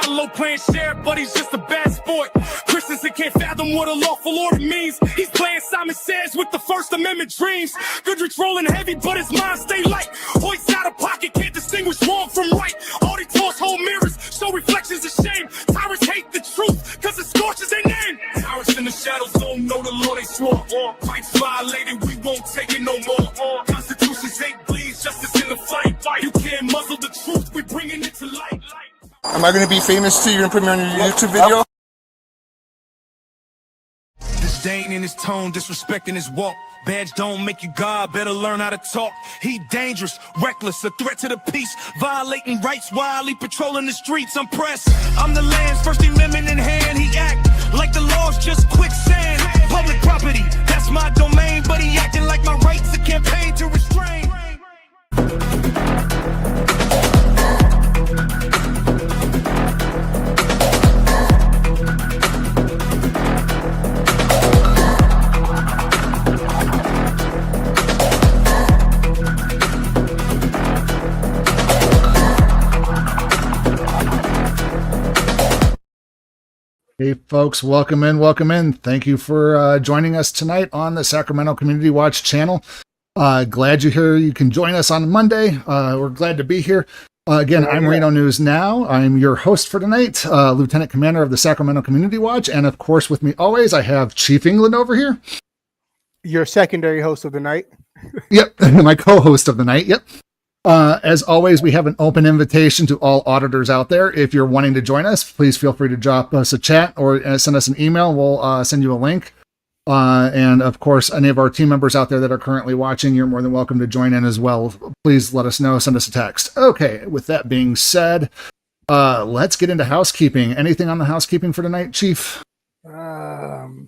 Follow playing sheriff, but he's just a bad sport. Christensen can't fathom what a lawful order means. He's playing Simon Says with the First Amendment dreams. Goodrich rolling heavy, but his mind stay light. Hoyt's out of pocket, can't distinguish wrong from right. All they toss whole mirrors, show reflections of shame. Tyrants hate the truth, cause it scorches their name. Tyrants in the shadows don't know the law they swore. Rights violated, we won't take it no more. Constitution's hate bleeds, justice in the fight. You can't muzzle the truth, we're bringing it to light. Am I going to be famous too? You're going to put me on your YouTube video? Disdain in his tone, disrespecting his walk. Badge don't make you God, better learn how to talk. He dangerous, reckless, a threat to the peace. Violating rights while he patrolling the streets. I'm pressed, I'm the land's First Amendment in hand. He act like the law's just quicksand. Public property, that's my domain. But he acting like my rights a campaign to restrain. Hey folks, welcome in. Thank you for joining us tonight on the Sacramento Community Watch channel. Glad you're here. You can join us on Monday. We're glad to be here. Again, I'm Reno News Now. I'm your host for tonight, Lieutenant Commander of the Sacramento Community Watch. And of course, with me always, I have Chief England over here. Your secondary host of the night. Yep, my co-host of the night. Yep. As always, we have an open invitation to all auditors out there. If you're wanting to join us, please feel free to drop us a chat or send us an email. We'll send you a link. And of course, any of our team members out there that are currently watching, you're more than welcome to join in as well. Please let us know. Send us a text. Okay, with that being said, let's get into housekeeping. Anything on the housekeeping for tonight, Chief? Nothing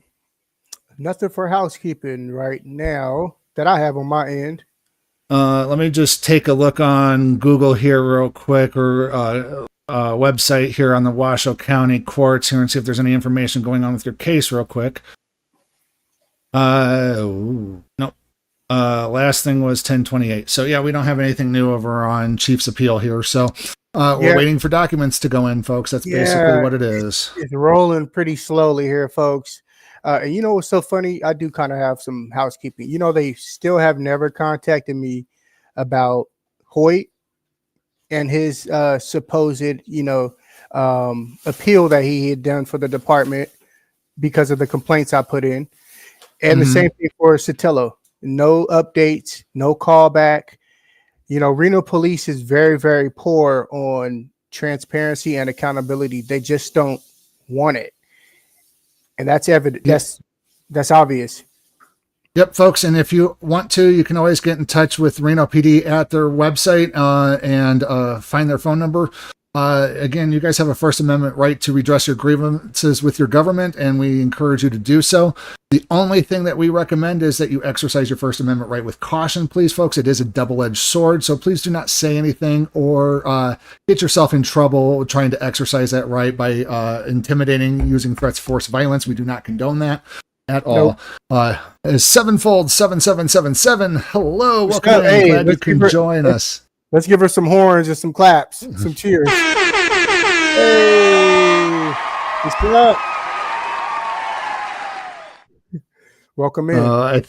for housekeeping right now that I have on my end. Let me just take a look on Google here real quick, or website here on the Washoe County Courts here, and see if there's any information going on with your case real quick. Nope. Last thing was 10/28. So yeah, we don't have anything new over on Chief's appeal here. So we're waiting for documents to go in, folks. That's basically what it is. It's rolling pretty slowly here, folks. And you know what's so funny? I do kind of have some housekeeping. You know, they still have never contacted me about Hoyt and his supposed, appeal that he had done for the department because of the complaints I put in. And the same thing for Sotelo. No updates, no callback. You know, Reno police is very, very poor on transparency and accountability. They just don't want it. And that's evident. That's obvious. Yep, folks. And if you want to, you can always get in touch with Reno PD at their website and find their phone number. Again, you guys have a First Amendment right to redress your grievances with your government, and we encourage you to do so. The only thing that we recommend is that you exercise your First Amendment right with caution, please, folks. It is a double-edged sword, so please do not say anything or get yourself in trouble trying to exercise that right by intimidating, using threats, force, violence. We do not condone that at all. As Sevenfold 7777, hello, welcome in. Hey, Glad you can join us. Let's give her some horns and some claps, some cheers. Hey, let's go up. Welcome in. I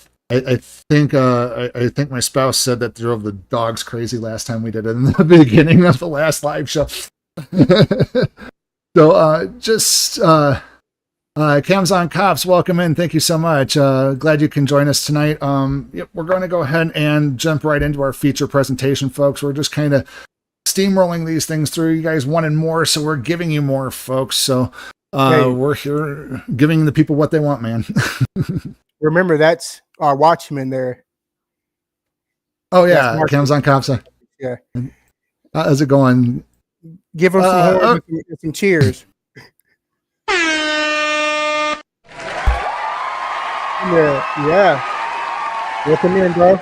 think my spouse said that drove the dogs crazy last time we did it in the beginning of the last live show. So Cams on Cops, welcome in. Thank you so much. Glad you can join us tonight. We're going to go ahead and jump right into our feature presentation, folks. We're just kind of steamrolling these things through. You guys wanted more, so we're giving you more, folks. So we're here giving the people what they want, man. Remember, that's our watchman there. Oh, yeah. Cams on Cops. Yeah. How's it going? Give them some horns and some cheers. Yeah. Welcome in, bro.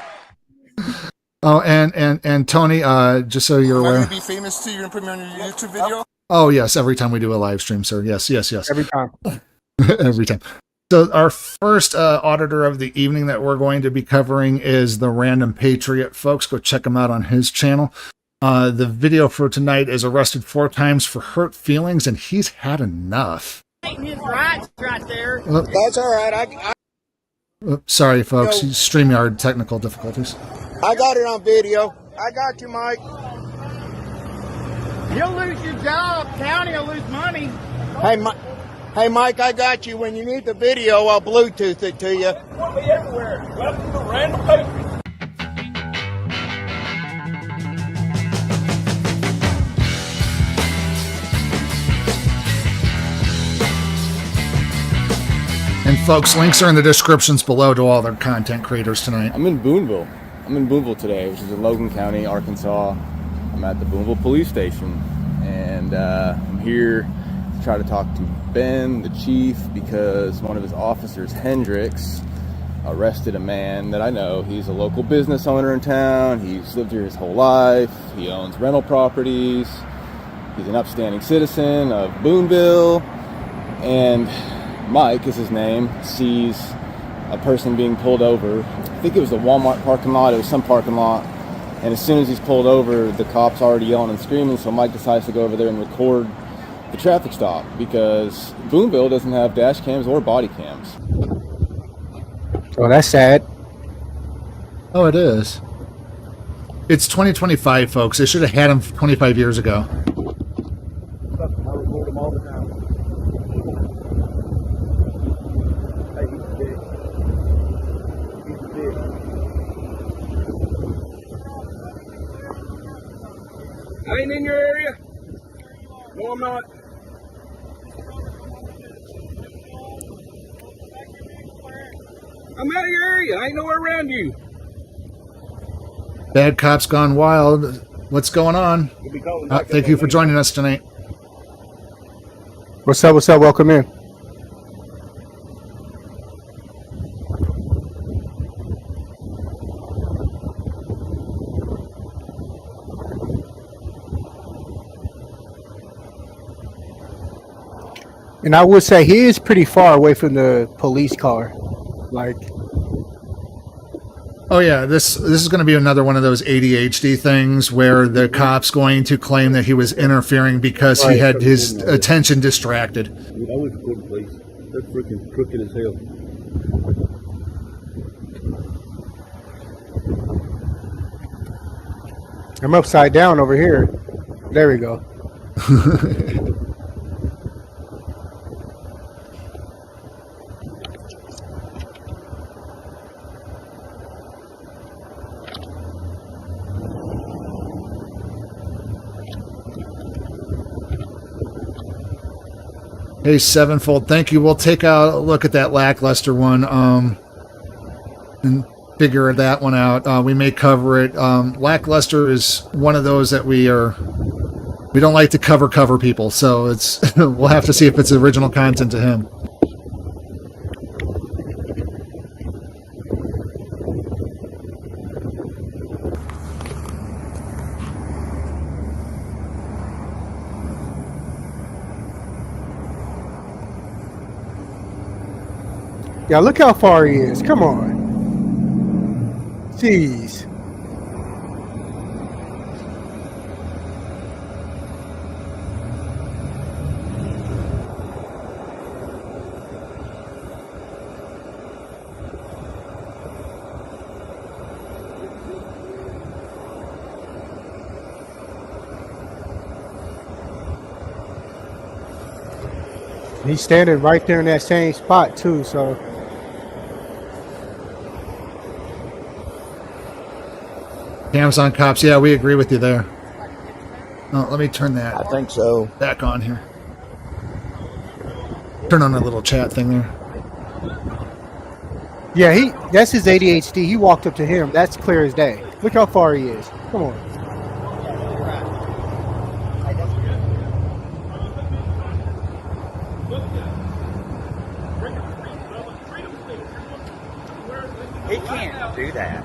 Oh, and Tony, just so you're aware. Am I going to be famous too? You're going to put me on your YouTube video? Oh, yes. Every time we do a live stream, sir. Yes. Every time. Every time. So our first auditor of the evening that we're going to be covering is the Random Patriot, folks. Go check him out on his channel. The video for tonight is arrested 4 times for hurt feelings, and he's had enough. His rights right there. That's all right. Sorry, folks. StreamYard technical difficulties. I got it on video. I got you, Mike. You'll lose your job. County will lose money. Hey, Mike, I got you. When you need the video, I'll Bluetooth it to you. We'll be everywhere. Welcome to Random Patriots. And folks, links are in the descriptions below to all their content creators tonight. I'm in Boonville. Today, which is in Logan County, Arkansas. I'm at the Boonville Police Station, and I'm here to try to talk to Ben, the chief, because one of his officers, Hendricks, arrested a man that I know. He's a local business owner in town. He's lived here his whole life. He owns rental properties. He's an upstanding citizen of Boonville, and Mike is his name, sees a person being pulled over. I think it was the Walmart parking lot. It was some parking lot. And as soon as he's pulled over, the cop's already yelling and screaming. So Mike decides to go over there and record the traffic stop because Boonville doesn't have dash cams or body cams. Oh, that's sad. Oh, it is. It's 2025, folks. They should have had him 25 years ago. I ain't in your area. No, I'm not. I'm out of your area. I ain't nowhere around you. Bad Cops Gone Wild. What's going on? Thank you for joining us tonight. What's up? What's up? Welcome in. And I would say he is pretty far away from the police car. Like, Oh yeah, this is going to be another one of those ADHD things where the cop's going to claim that he was interfering because he had his attention distracted. Dude, I went to court place. That's freaking crooked as hell. I'm upside down over here. There we go. Hey, Sevenfold, thank you. We'll take a look at that lackluster one and figure that one out. We may cover it. Lackluster is one of those that we don't like to cover people, so it's we'll have to see if it's original content to him. Yeah, look how far he is. Come on. Jeez. He's standing right there in that same spot too, so Cams on cops. Yeah, we agree with you there. Oh, let me turn that I think so. back on here. Turn on a little chat thing there. yeah, that's his ADHD. He walked up to him. That's clear as day. Look how far he is. Come on. He can't do that.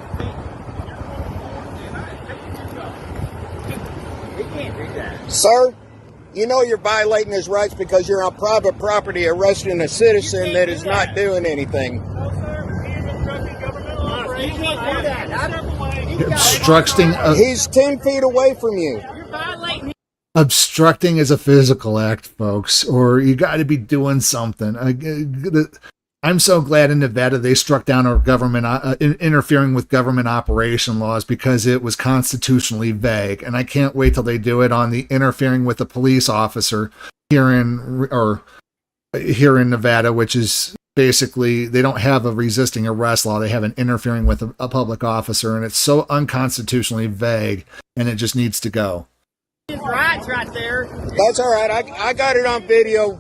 He can't do that. Sir, you know you're violating his rights because you're on private property arresting a citizen that is not doing anything. No, sir. He is obstructing governmental operations. You can't do that. Obstructing, He's 10 feet away from you. You're violating. obstructing is a physical act, folks, or you got to be doing something. I'm so glad in Nevada they struck down our government interfering with government operation laws because it was constitutionally vague, and I can't wait till they do it on the interfering with a police officer here in Nevada, which is basically they don't have a resisting arrest law; they have an interfering with a public officer, and it's so unconstitutionally vague, and it just needs to go. His rights right there. That's all right. I got it on video.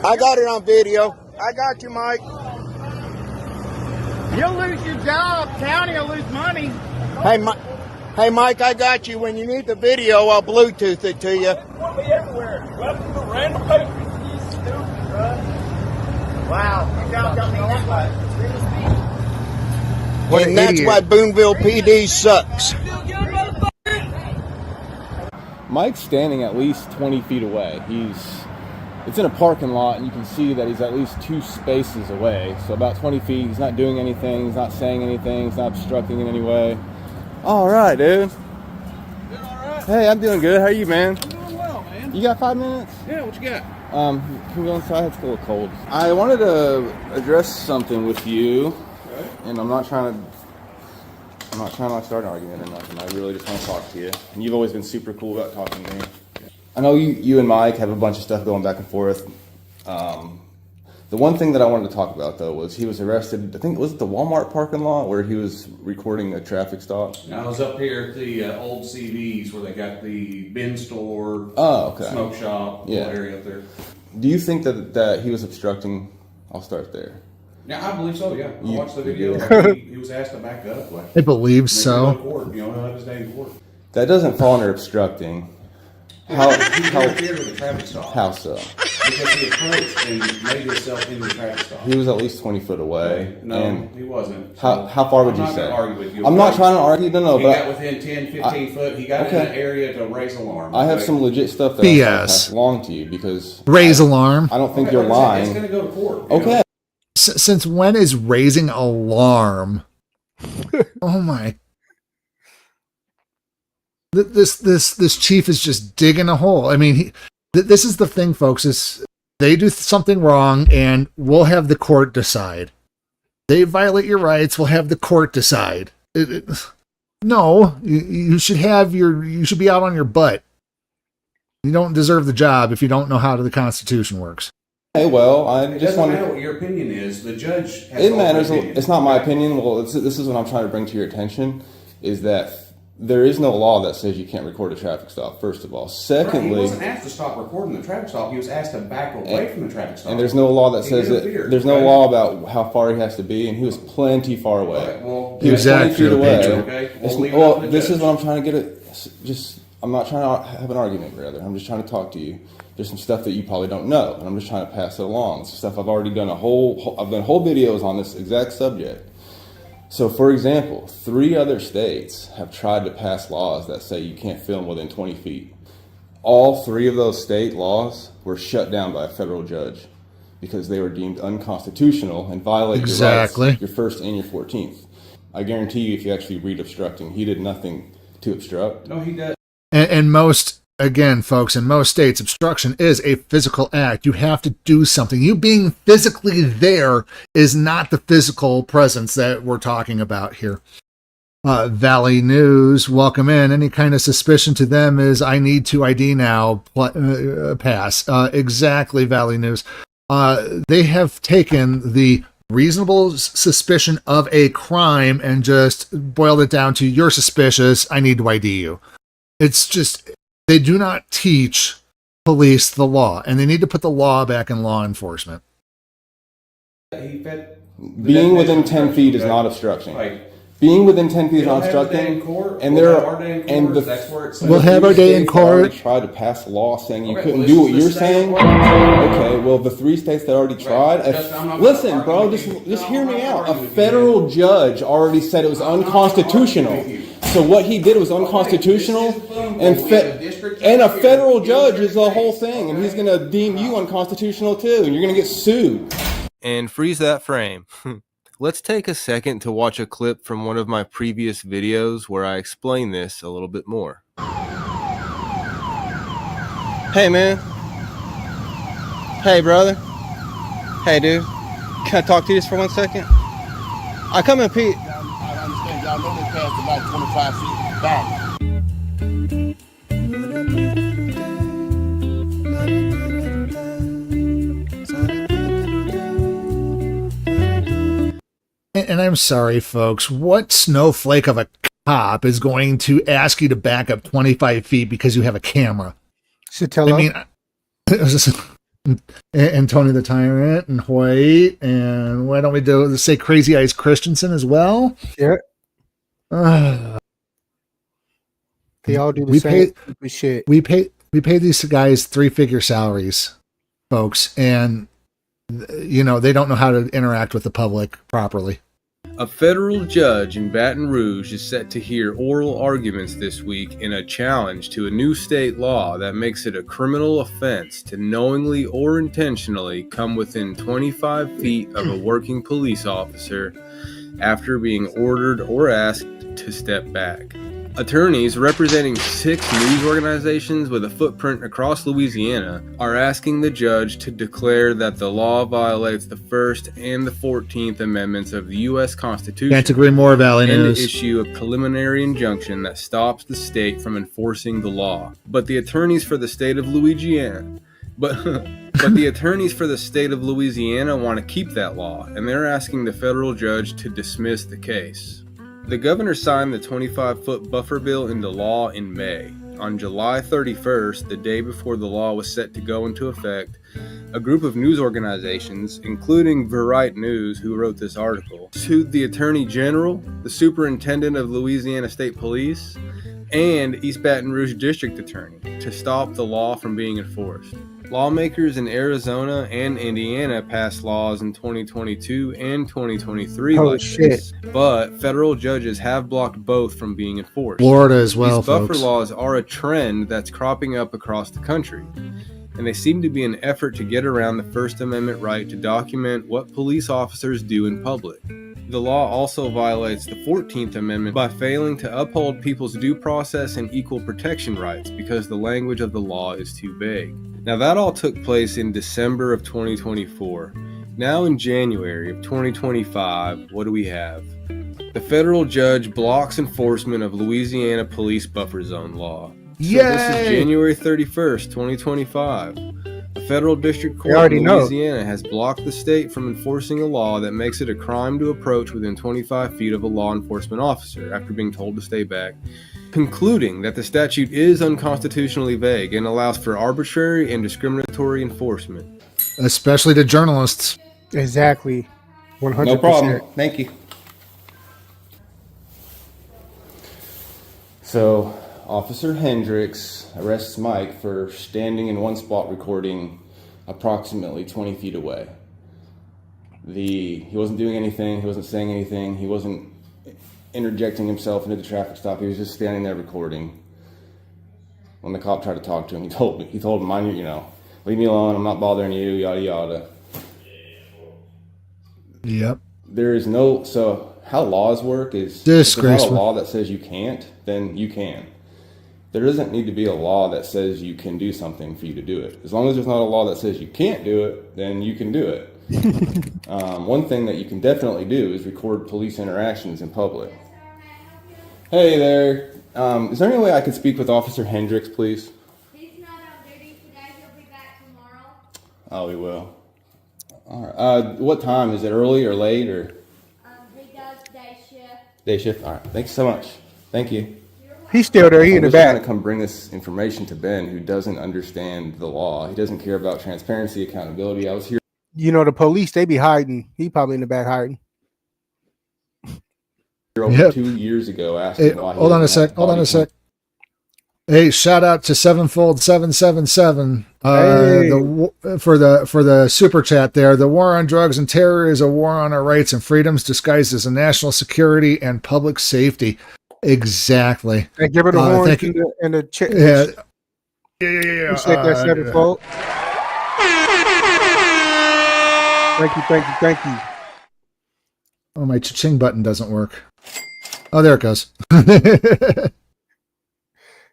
I got it on video. I got you, Mike. You'll lose your job. County will lose money. Hey, Mike, I got you. When you need the video, I'll Bluetooth it to you. It'll be everywhere. Welcome to random papers. You stupid, bro. Wow. Your job don't mean that much. What an And that's idiot. why Boonville PD sucks. Mike's standing at least 20 feet away. It's in a parking lot, and you can see that he's at least 2 spaces away. So about 20 feet, he's not doing anything, he's not saying anything, he's not obstructing in any way. All right, dude. Doing all right. Hey, I'm doing good. How are you, man? I'm doing well, man. You got 5 minutes? Yeah, what you got? Can we go inside? It's a little cold. I wanted to address something with you, Okay. and I'm not trying to like start an argument or nothing. I really just want to talk to you. And you've always been super cool about talking to me. I know you and Mike have a bunch of stuff going back and forth. The one thing that I wanted to talk about, though, was he was arrested, I think, was it the Walmart parking lot where he was recording a traffic stop? I was up here at the old CVs where they got the bin store, Oh, okay. smoke shop, Yeah. little area up there. Do you think that he was obstructing? I'll start there. Yeah, I believe so, yeah. I You- watched the you video. He was asked to back up. Like, I believe make him go to so. court, you know, he'll have his day in court. That doesn't fall under obstructing. He interfered with the traffic stop. How so? Because he approached and made himself into the traffic stop. He was at least 20 foot away. No, and he wasn't. how far would I'm you not say? gonna argue with you. I'm not trying to argue. No, He but got within 10, 15 foot. He got in Okay. that area to raise alarm. I have Okay? some legit stuff that I BS. can pass along to you because Raise alarm. I don't think Okay, you're like I said, It's lying. going to go to court. you Okay. know? Since when is raising alarm? Oh my! This chief is just digging a hole. I mean, this is the thing, folks. Is they do something wrong, and we'll have the court decide. They violate your rights. We'll have the court decide. No, you should have you should be out on your butt. You don't deserve the job if you don't know how the Constitution works. Hey, well, I It just doesn't want matter to. what your opinion is. The judge has It all matters. the opinion. It's not my opinion. Well, this is what I'm trying to bring to your attention: is that there is no law that says you can't record a traffic stop. First of all, Right, he secondly, wasn't asked to stop recording the traffic stop. He was asked to back away from the traffic stop. and there's no law that He says that. interfered, There's no okay? law about how far he has to be, and he was plenty far away. Okay, well, He was 20 feet away. Okay, we'll leave it Well, up to the this is judge. what I'm trying to get at. Just, I'm not trying to have an argument, brother. I'm just trying to talk to you. There's some stuff that you probably don't know, and I'm just trying to pass it along. It's stuff I've already done I've done whole videos on this exact subject. So, for example, 3 other states have tried to pass laws that say you can't film within 20 feet. All 3 of those state laws were shut down by a federal judge because they were deemed unconstitutional and violate Exactly. your rights, your First and your 14th. I guarantee you, if you actually read obstructing, he did nothing to obstruct. No, he does. And most, again, folks, in most states, obstruction is a physical act. You have to do something. You being physically there is not the physical presence that we're talking about here. Valley News, welcome in. Any kind of suspicion to them is I need to ID now, pass. Exactly, Valley News. They have taken the reasonable suspicion of a crime and just boiled it down to you're suspicious, I need to ID you. It's just, they do not teach police the law, and they need to put the law back in law enforcement. He fed Being within 10 feet is not obstruction. Like, Being within 10 feet is we'll not have a day in obstructing. court. And We'll there have are, our day in and court. the That's where it's. We'll have our day in states that already court. tried to pass a law saying you Okay, couldn't well, do this what is you're the day in saying. court. Okay, well, the 3 states that already tried. Justin, I'm not Listen, gonna bro, argue just with you. just No, hear I'm me not out. A arguing with you. federal judge already said it was I'm not unconstitutional. arguing with you. So what he did was unconstitutional, this is boom, and boom. We have a district and a judge here. federal He'll judge hear is the your whole case, thing, and okay? he's going to deem you unconstitutional too, and you're going to get sued. And freeze that frame. let's take a second to watch a clip from one of my previous videos where I explain this a little bit more. Hey, man. Hey, brother. Hey, dude. Can I talk to you just for 1 second? I come in, Pete. I understand. Y'all know they passed the light 25 feet back. And I'm sorry, folks. What snowflake of a cop is going to ask you to back up 25 feet because you have a camera? Sotelo. I mean, it was just, and Tony the Tyrant and Hoyt, and why don't we say Crazy Eyes Christensen as well? Yeah. They all do the same shit. We pay these guys 3-figure salaries, folks, and you know they don't know how to interact with the public properly. A federal judge in Baton Rouge is set to hear oral arguments this week in a challenge to a new state law that makes it a criminal offense to knowingly or intentionally come within 25 feet of a working police officer after being ordered or asked to step back. Attorneys representing 6 news organizations with a footprint across Louisiana are asking the judge to declare that the law violates the First and the 14th Amendments of the U.S. Constitution. Can't agree more, Valley and News. to issue a preliminary injunction that stops the state from enforcing the law. But the attorneys for the state of Louisiana want to keep that law, and they're asking the federal judge to dismiss the case. The governor signed the 25-foot buffer bill into law in May. On July 31st, the day before the law was set to go into effect, a group of news organizations, including Verite News, who wrote this article, sued the Attorney General, the Superintendent of Louisiana State Police, and East Baton Rouge District Attorney to stop the law from being enforced. Lawmakers in Arizona and Indiana passed laws in 2022 and 2023 this, but federal judges have blocked both from being enforced. Florida as well, These buffer folks. laws are a trend that's cropping up across the country, and they seem to be an effort to get around the First Amendment right to document what police officers do in public. The law also violates the 14th Amendment by failing to uphold people's due process and equal protection rights because the language of the law is too vague. Now that all took place in December of 2024. Now in January of 2025, what do we have? The federal judge blocks enforcement of Louisiana police buffer zone law. So this is January 31st, 2025. The federal district court in Louisiana has blocked the state from enforcing a law that makes it a crime to approach within 25 feet of a law enforcement officer after being told to stay back, concluding that the statute is unconstitutionally vague and allows for arbitrary and discriminatory enforcement. Especially to journalists. Exactly. 100%. No problem. Thank you. So, Officer Hendricks arrests Mike for standing in one spot recording approximately 20 feet away. He wasn't doing anything, he wasn't saying anything, he wasn't interjecting himself into the traffic stop, he was just standing there recording. When the cop tried to talk to him, he told him, mind you, leave me alone, I'm not bothering you, yada yada. Yep. There is no, so how laws work is, if there's not a law that says you can't, then you can. There doesn't need to be a law that says you can do something for you to do it. As long as there's not a law that says you can't do it, then you can do it. One thing that you can definitely do is record police interactions in public. Hey there. Is there any way I could speak with Officer Hendricks, please? He's not on duty today. He'll be back tomorrow. Oh, he will. All right. What time? Is it early or late or? He does day shift. Day shift? All right. Thanks so much. Thank you. He's still there. He in the back. I'm just trying to come bring this information to Ben, who doesn't understand the law. He doesn't care about transparency, accountability. I was here. The police, they be hiding. He probably in the back hiding. Over 2 years ago, asking why. Hold on a sec. Hey, shout out to Sevenfold 777 for the super chat there. The war on drugs and terror is a war on our rights and freedoms disguised as a national security and public safety. Exactly. Hey, give her the horn and the check. Yeah. Appreciate that, Sevenfold. Thank you. Oh, my cha-ching button doesn't work. Oh, there it goes.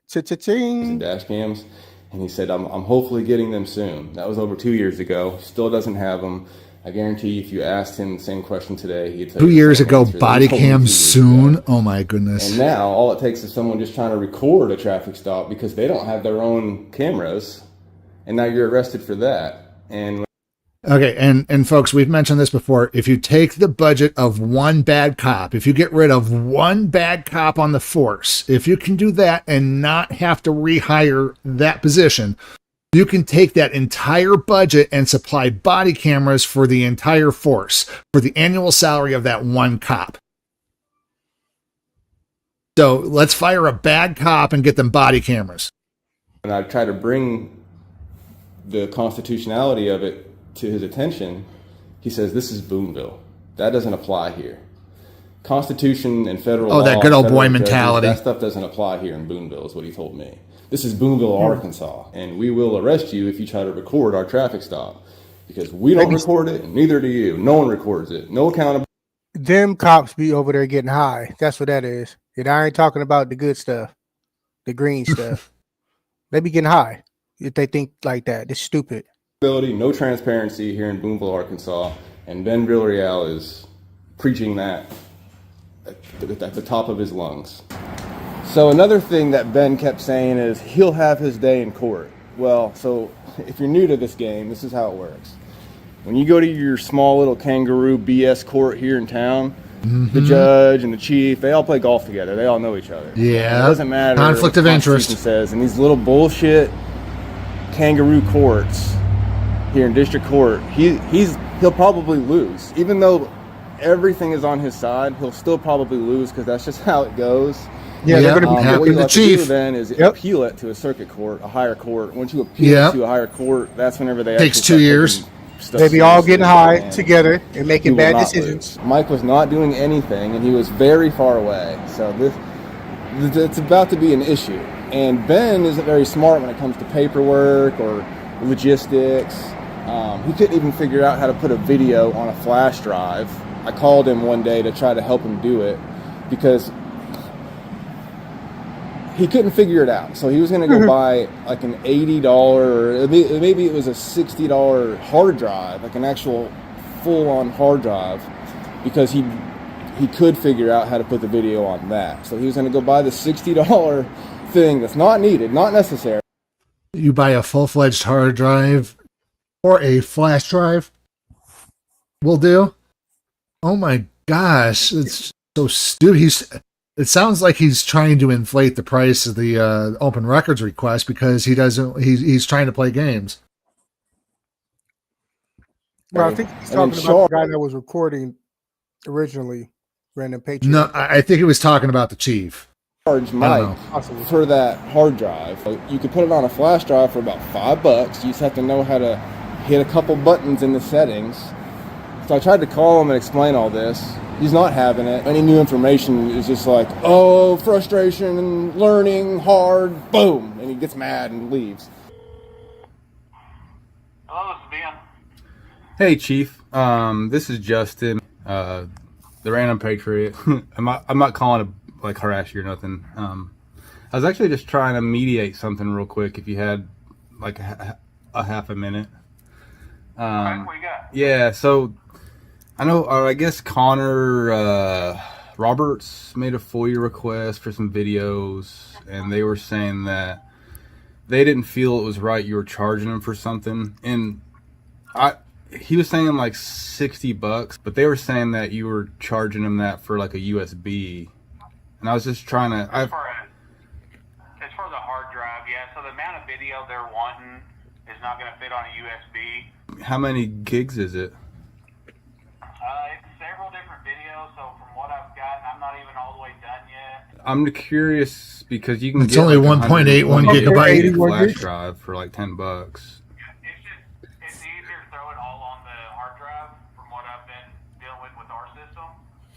Cha-cha-ching. dash cams, and he said, I'm hopefully getting them soon. That was over 2 years ago. Still doesn't have them. I guarantee you, if you asked him the same question today, he'd tell you 2 years the same ago, answer that he body told me 2 cam years soon. ago. Oh my goodness. And now all it takes is someone just trying to record a traffic stop because they don't have their own cameras, and now you're arrested for that. And Okay, and folks, we've mentioned this before. If you take the budget of one bad cop, if you get rid of one bad cop on the force, if you can do that and not have to rehire that position, you can take that entire budget and supply body cameras for the entire force for the annual salary of that one cop. So let's fire a bad cop and get them body cameras. and I try to bring the constitutionality of it to his attention, he says, this is Boonville. That doesn't apply here. Constitution and federal law. Oh, that good old boy judges, mentality. that stuff doesn't apply here in Boonville, is what he told me. This is Boonville, Arkansas, and we will arrest you if you try to record our traffic stop. Because we don't record it, and neither do you. No one records it. No accountability. Them cops be over there getting high. That's what that is. And I ain't talking about the good stuff, the green stuff. They be getting high if they think like that. It's stupid. No transparency here in Boonville, Arkansas, and Ben Villarreal is preaching that at the top of his lungs. So another thing that Ben kept saying is he'll have his day in court. Well, so if you're new to this game, this is how it works. When you go to your small little kangaroo BS court here in town, the judge and the chief, they all play golf together. They all know each other. Yeah. It doesn't matter Conflict what of the interest. Constitution says, and these little bullshit kangaroo courts here in district court, he'll probably lose. Even though everything is on his side, he'll still probably lose because that's just how it goes. Yeah, they're going to be What happy. you have the chief. to do then is appeal it to a circuit court, a higher court. Once you appeal Yep. it to a higher court, that's whenever they Takes actually 2 start years. taking stuff They be all seriously, getting high and together and he making will bad not decisions. lose. Mike was not doing anything, and he was very far away. So it's about to be an issue. And Ben isn't very smart when it comes to paperwork or logistics. He couldn't even figure out how to put a video on a flash drive. I called him one day to try to help him do it because he couldn't figure it out. So he was going to go buy like an $80 or maybe it was a $60 hard drive, like an actual full-on hard drive, because he could figure out how to put the video on that. So he was going to go buy the $60 thing that's not needed, not necessary. You buy a full-fledged hard drive or a flash drive will do. Oh my gosh, it's so stupid. It sounds like he's trying to inflate the price of the open records request because he's trying to play games. Well, I think he's talking about the guy that was recording originally, Random Patriot. No, I think he was talking about the chief. Charge Mike for that hard drive. You could put it on a flash drive for about $5. You just have to know how to hit a couple buttons in the settings. So I tried to call him and explain all this. He's not having it. Any new information is just like, oh, frustration and learning hard, boom, and he gets mad and leaves. Hello, this is Ben. Hey, Chief. This is Justin, the Random Patriot. I'm not calling to like harass you or nothing. I was actually just trying to mediate something real quick. If you had like a half a minute. Okay, what you got? Yeah. So I know. I guess Connor Roberts made a FOIA request for some videos, and they were saying that they didn't feel it was right. You were charging them for something, and he was saying like $60, but they were saying that you were charging them that for like a USB. And I was just trying to. As far as the hard drive, yeah. So the amount of video they're wanting is not going to fit on a USB. How many gigs is it? It's several different videos. So from what I've gotten, I'm not even all the way done yet. I'm curious because you can It's get only like 1.81 gigabyte flash drive for like $10. It's easier to throw it all on the hard drive from what I've been dealing with our system.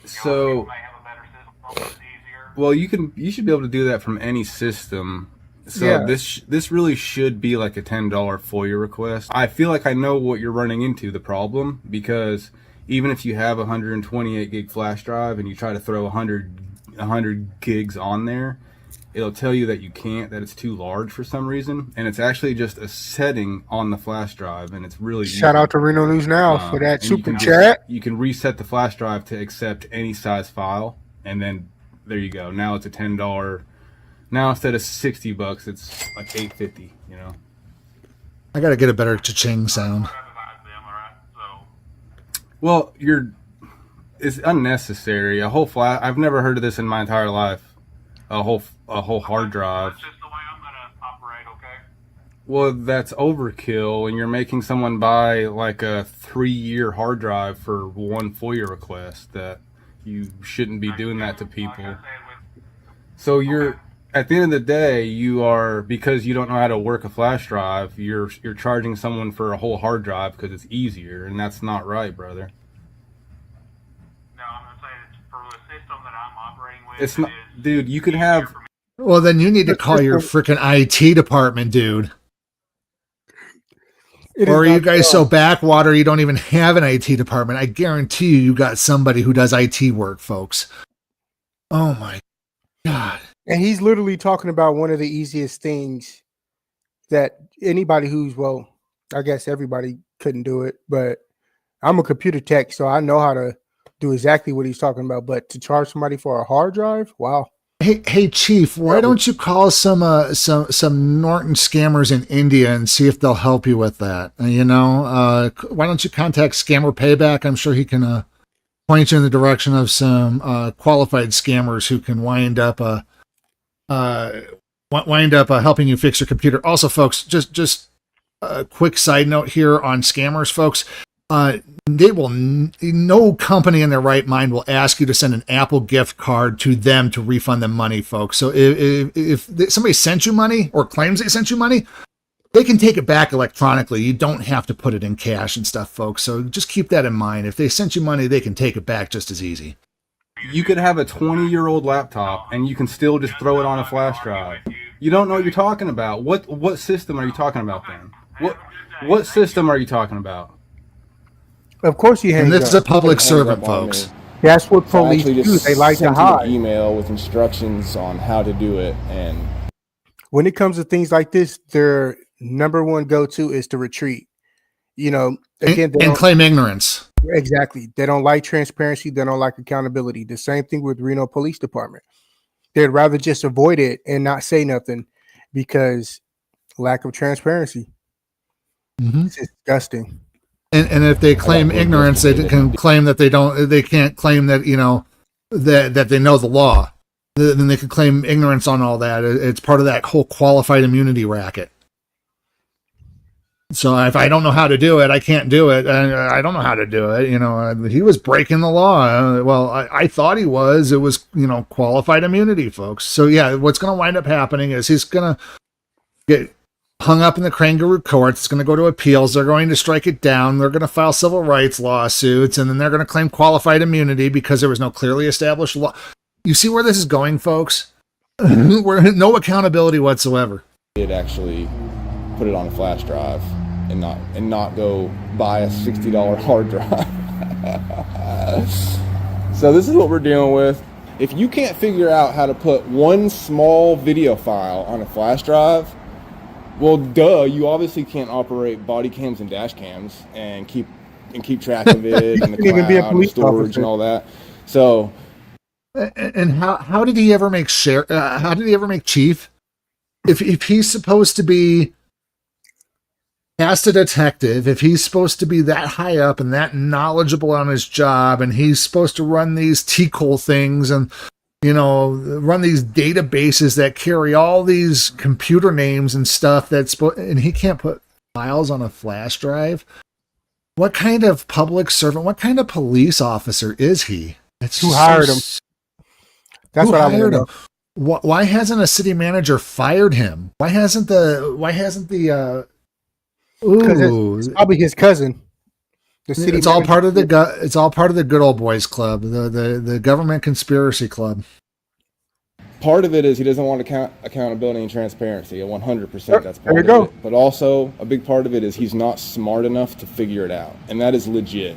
So, May have a better system, it's easier. well, you should be able to do that from any system. So Yeah. this really should be like a $10 FOIA request. I feel like I know what you're running into, the problem, because even if you have a 128 gig flash drive and you try to throw 100 gigs on there, it'll tell you that you can't, that it's too large for some reason, and it's actually just a setting on the flash drive, and it's really Shout out to Reno News Now for that and super chat. You can reset the flash drive to accept any size file, and then there you go. Now it's a $10. Now instead of $60, it's like $8.50. You know. I gotta get a better cha-ching sound. Well, it's unnecessary. I've never heard of this in my entire life. A whole hard drive. That's just the way I'm gonna operate, okay? Well, that's overkill, and you're making someone buy like a 3-year hard drive for one FOIA request. That you shouldn't be doing that to people. So at the end of the day, because you don't know how to work a flash drive, you're charging someone for a whole hard drive because it's easier, and that's not right, brother. No, I'm gonna say it's for the system that I'm operating with. It's not, dude. You could have. Well, then you need to call your freaking IT department, dude. Or are you guys so backwater you don't even have an IT department? I guarantee you got somebody who does IT work, folks. Oh my God. And he's literally talking about one of the easiest things that anybody I guess everybody couldn't do it, but I'm a computer tech, so I know how to do exactly what he's talking about. But to charge somebody for a hard drive, wow. Hey, Chief, why don't you call some Norton scammers in India and see if they'll help you with that? Why don't you contact Scammer Payback? I'm sure he can point you in the direction of some qualified scammers who can wind up helping you fix your computer. Also, folks, just a quick side note here on scammers, folks. No company in their right mind will ask you to send an Apple gift card to them to refund them money, folks. So if somebody sent you money or claims they sent you money, they can take it back electronically. You don't have to put it in cash and stuff, folks. So just keep that in mind. If they sent you money, they can take it back just as easy. You could have a 20-year-old laptop and you can still just throw it on a flash drive. You don't know what you're talking about. What system are you talking about then? What system are you talking about? Of course you have. And this is a public servant, folks. That's what police do. They like to hide. An email with instructions on how to do it, and when it comes to things like this, their number one go-to is to retreat. Again, and claim ignorance. Exactly. They don't like transparency. They don't like accountability. The same thing with Reno Police Department. They'd rather just avoid it and not say nothing because lack of transparency. Mm-hmm. It's disgusting. And if they claim ignorance, they can claim that they can't claim that, that they know the law. Then they can claim ignorance on all that. It's part of that whole qualified immunity racket. So if I don't know how to do it, I can't do it. I don't know how to do it. He was breaking the law. Well, I thought he was. It was, qualified immunity, folks. So yeah, what's going to wind up happening is he's going to get hung up in the kangaroo courts. It's going to go to appeals. They're going to strike it down. They're going to file civil rights lawsuits, and then they're going to claim qualified immunity because there was no clearly established law. You see where this is going, folks? No accountability whatsoever. It actually put it on a flash drive and not go buy a $60 hard drive. So this is what we're dealing with. If you can't figure out how to put one small video file on a flash drive, well, duh, you obviously can't operate body cams and dash cams and keep track of it and the cloud and storage and all that. So, and how did he ever make how did he ever make chief? If he's supposed to be past a detective, if he's supposed to be that high up and that knowledgeable on his job, and he's supposed to run these TCOL things and run these databases that carry all these computer names and stuff and he can't put files on a flash drive. What kind of public servant, what kind of police officer is he? Who hired him? That's what I hired him. Why hasn't a city manager fired him? Why hasn't the it's probably his cousin. It's all part of the good old boys club, the government conspiracy club. Part of it is he doesn't want accountability and transparency. 100%, that's part of it. But also, a big part of it is he's not smart enough to figure it out, and that is legit.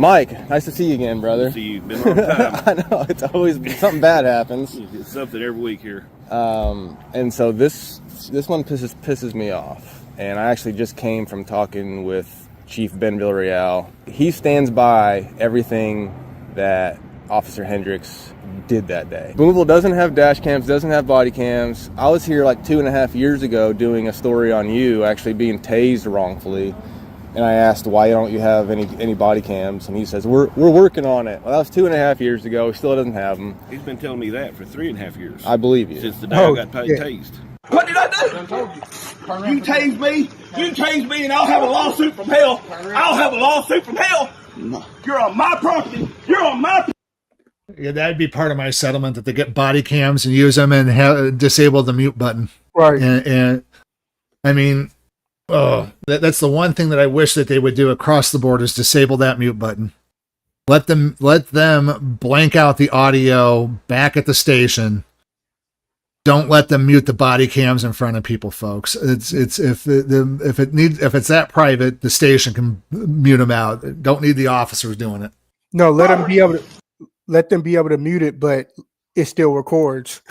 Mike, nice to see you again, brother. See you. Been a long time. I know, it's always something bad happens. It's something every week here. And so this one pisses me off. And I actually just came from talking with Chief Ben Villarreal. He stands by everything that Officer Hendricks did that day. Boonville doesn't have dash cams, doesn't have body cams. I was here like 2.5 years ago doing a story on you actually being tased wrongfully. And I asked, why don't you have any body cams? And he says, we're working on it. Well, that was 2.5 years ago. He still doesn't have them. He's been telling me that for 3.5 years. I believe you. Since the day I got tased. What did I do? You tased me, and I'll have a lawsuit from hell. I'll have a lawsuit from hell. You're on my property. You're on my property. Yeah, that'd be part of my settlement, that they get body cams and use them and disable the mute button. Right. And I mean, that's the one thing that I wish that they would do across the board, is disable that mute button. Let them blank out the audio back at the station. Don't let them mute the body cams in front of people, folks. It's if it's that private, the station can mute them out. Don't need the officers doing it. No, let them be able to mute it, but it still records.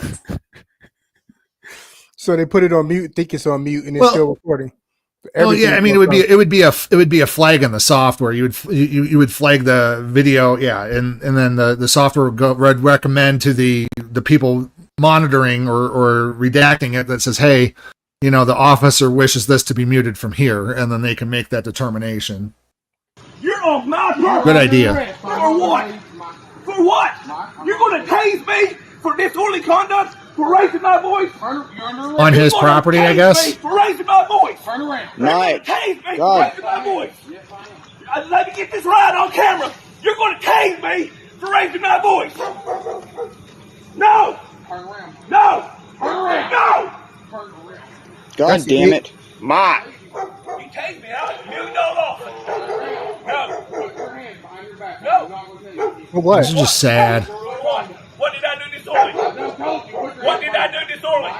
So they put it on mute, think it's on mute, and it's still recording. Oh yeah, I mean it would be a flag in the software. You would flag the video, yeah, and then the software would recommend to the people monitoring or redacting it that says, hey, the officer wishes this to be muted from here, and then they can make that determination. You're on my property. Good idea. For what? For what? You're going to tase me for disorderly conduct? For raising my voice? On his property, I guess? For raising my voice. Turn around. Nice. Tase me for raising my voice. Let me get this right on camera. You're going to tase me for raising my voice. No. Turn around. No. Turn around. No. Turn around. God damn it. My. You tase me out. You don't offer. No. Put your hands behind your back. No. For what? This is just sad. What did I do disorderly? What did I do disorderly?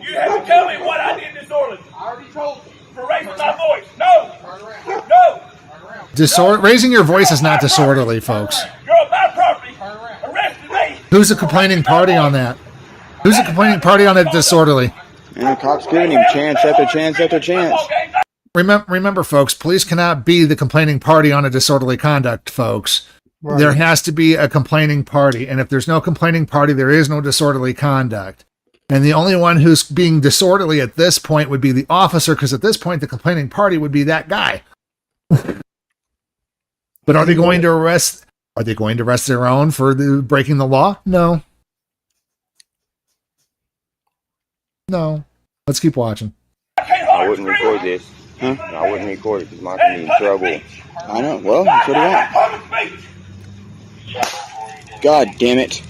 You have to tell me what I did disorderly. I already told you. For raising my voice. No. No. Raising your voice is not disorderly, folks. You're on my property. Arrested me. Who's the complaining party on that? Who's the complaining party on it disorderly? And the cops giving him chance after chance after chance. Remember, folks, police cannot be the complaining party on a disorderly conduct, folks. Right. There has to be a complaining party. And if there's no complaining party, there is no disorderly conduct. And the only one who's being disorderly at this point would be the officer, because at this point, the complaining party would be that guy. But are they going to arrest their own for breaking the law? No. No. Let's keep watching. I wouldn't record this. Huh? I wouldn't record it because Mike would be in trouble. I know. Well, that's what I want. God damn it.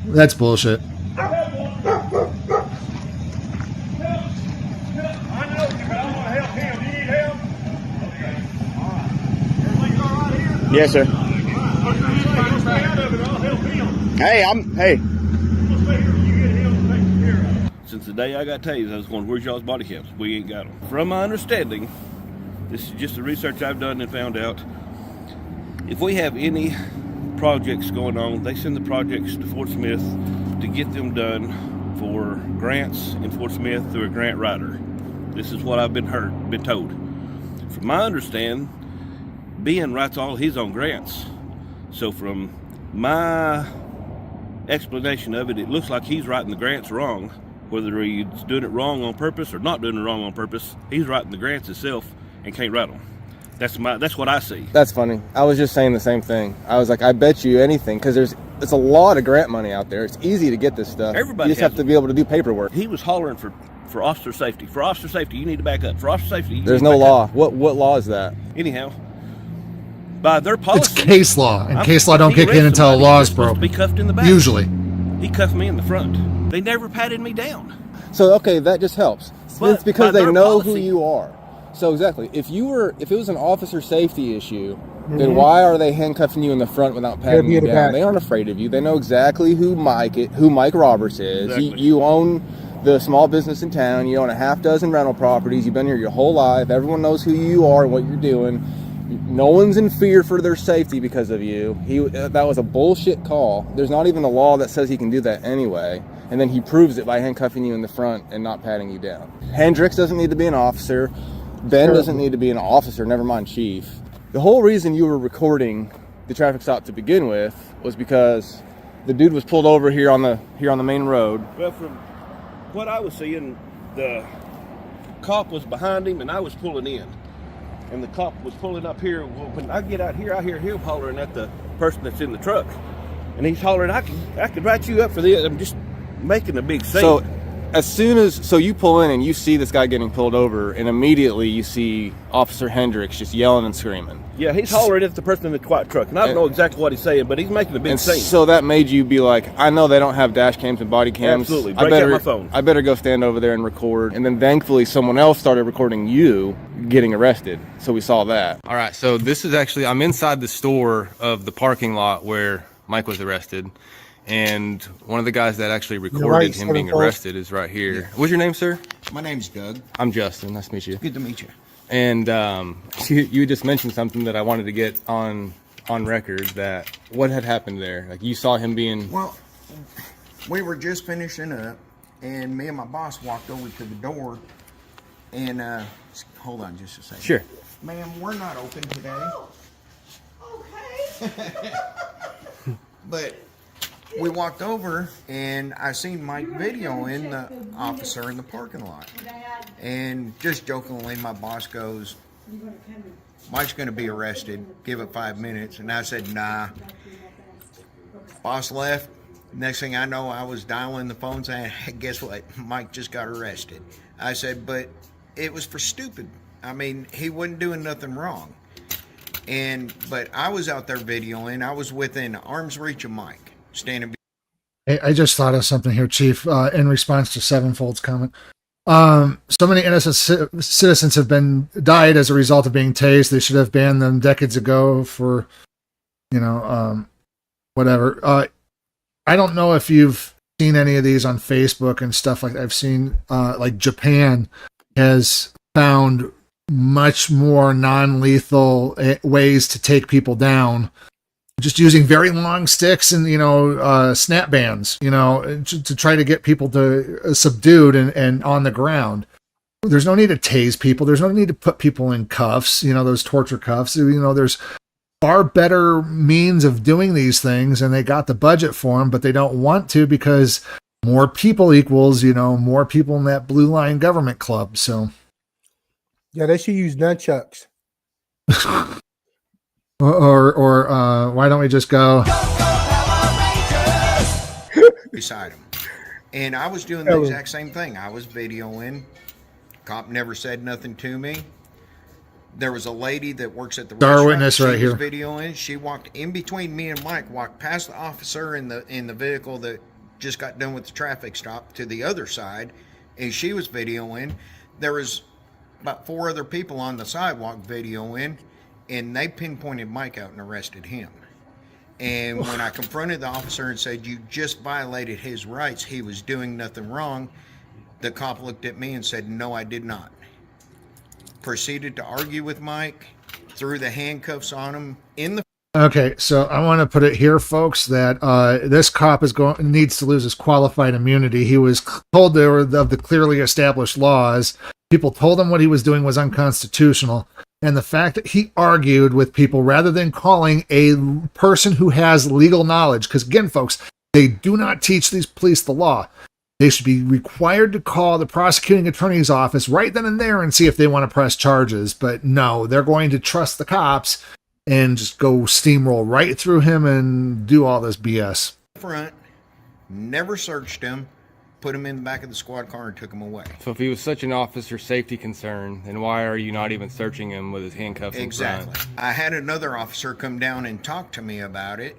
That's bullshit. Yes, sir. Hey. Since the day I got tased, I was going, where's y'all's body cams? We ain't got them. From my understanding, this is just the research I've done and found out, if we have any projects going on, they send the projects to Fort Smith to get them done for grants in Fort Smith through a grant writer. This is what I've been told. From my understanding, Ben writes all his own grants. So from my explanation of it, it looks like he's writing the grants wrong. Whether he's doing it wrong on purpose or not doing it wrong on purpose, he's writing the grants himself and can't write them. That's what I see. That's funny. I was just saying the same thing. I was like, I bet you anything, because it's a lot of grant money out there. It's easy to get this stuff. Everybody you just have to be able to do paperwork. He was hollering for officer safety. For officer safety, you need to back up. For officer safety, there's no law. What law is that? Anyhow, by their policy, it's case law, and case law don't kick in until a law is broken. Be cuffed in the back. Usually, he cuffed me in the front. They never patted me down. So okay, that just helps. It's because they know who you are. So exactly, if it was an officer safety issue, then why are they handcuffing you in the front without patting you down? They aren't afraid of you. They know exactly who Mike Roberts is. Exactly. You own the small business in town. You own a half dozen rental properties. You've been here your whole life. Everyone knows who you are and what you're doing. No one's in fear for their safety because of you. That was a bullshit call. There's not even a law that says he can do that anyway. And then he proves it by handcuffing you in the front and not patting you down. Hendricks doesn't need to be an officer. Ben doesn't need to be an officer, never mind chief. The whole reason you were recording the traffic stop to begin with was because the dude was pulled over here on the main road. Well, from what I was seeing, the cop was behind him and I was pulling in. And the cop was pulling up here. Well, when I get out here, I hear him hollering at the person that's in the truck. And he's hollering, I could write you up for this. I'm just making a big scene. So you pull in and you see this guy getting pulled over, and immediately you see Officer Hendricks just yelling and screaming. Yeah, he's hollering at the person in the quiet truck, and I don't know exactly what he's saying, but he's making a big scene. So that made you be like, I know they don't have dash cams and body cams. Absolutely, break out my phone. I better go stand over there and record. And then thankfully someone else started recording you getting arrested, so we saw that. All right, so this is actually, I'm inside the store of the parking lot where Mike was arrested. And one of the guys that actually recorded him being arrested is right here. Yeah. What's your name, sir? My name's Doug. I'm Justin. Nice to meet you. Good to meet you. And you just mentioned something that I wanted to get on record, that what had happened there. Like, you saw him being... Well, we were just finishing up, and me and my boss walked over to the door, and hold on just a second. Sure. Ma'am, we're not open today. Okay. But we walked over, and I seen Mike videoing the officer in the parking lot. And just jokingly, my boss goes, Mike's going to be arrested. Give it 5 minutes. And I said, nah. Boss left. Next thing I know, I was dialing the phone saying, hey, guess what? Mike just got arrested. I said, but it was for stupid. I mean, he wasn't doing nothing wrong. But I was out there videoing. I was within arm's reach of Mike. Standing. Hey, I just thought of something here, Chief, in response to Sevenfold's comment. So many innocent citizens have died as a result of being tased. They should have banned them decades ago for, whatever. I don't know if you've seen any of these on Facebook and stuff like that. I've seen, like Japan has found much more non-lethal ways to take people down. Just using very long sticks and, snap bands, to try to get people to subdued and on the ground. There's no need to tase people. There's no need to put people in cuffs, those torture cuffs. There's far better means of doing these things, and they got the budget for them, but they don't want to because more people equals, more people in that blue line government club. So, yeah, they should use nunchucks. Or why don't we just go beside him? And I was doing the exact same thing. I was videoing. Cop never said nothing to me. There was a lady that works at the Star witness right here. Here. Videoing. She walked in between me and Mike. Walked past the officer in the vehicle that just got done with the traffic stop to the other side, and she was videoing. There was about 4 other people on the sidewalk videoing. And they pinpointed Mike out and arrested him. And when I confronted the officer and said, you just violated his rights, he was doing nothing wrong, the cop looked at me and said, no, I did not. Proceeded to argue with Mike, threw the handcuffs on him in the... Okay, so I want to put it here, folks, that this cop needs to lose his qualified immunity. He was told there of the clearly established laws. People told him what he was doing was unconstitutional. And the fact that he argued with people rather than calling a person who has legal knowledge, because again, folks, they do not teach these police the law. They should be required to call the prosecuting attorney's office right then and there and see if they want to press charges. But no, they're going to trust the cops and just go steamroll right through him and do all this BS. Front, never searched him. Put him in the back of the squad car and took him away. So if he was such an officer safety concern, then why are you not even searching him with his handcuffs in front? Exactly. I had another officer come down and talk to me about it,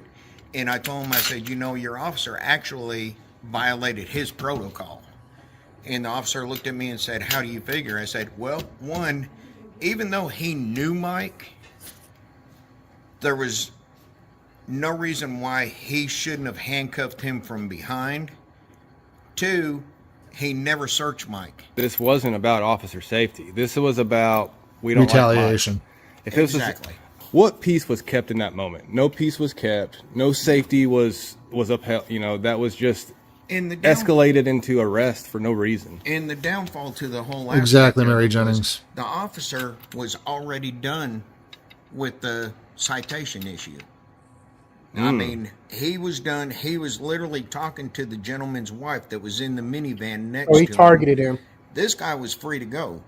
and I told him, I said, your officer actually violated his protocol. And the officer looked at me and said, how do you figure? I said, well, one, even though he knew Mike, there was no reason why he shouldn't have handcuffed him from behind. 2, he never searched Mike. This wasn't about officer safety. This was about we don't retaliation. Like Mike. If Exactly. What peace was kept in that moment? No peace was kept. No safety was upheld. You know, that was just escalated into arrest for no reason. And the downfall to the whole exactly, Mary Jennings. The officer was already done with the citation issue. I mean, he was done. He was literally talking to the gentleman's wife that was in the minivan next to him. He targeted him. This guy was free to go.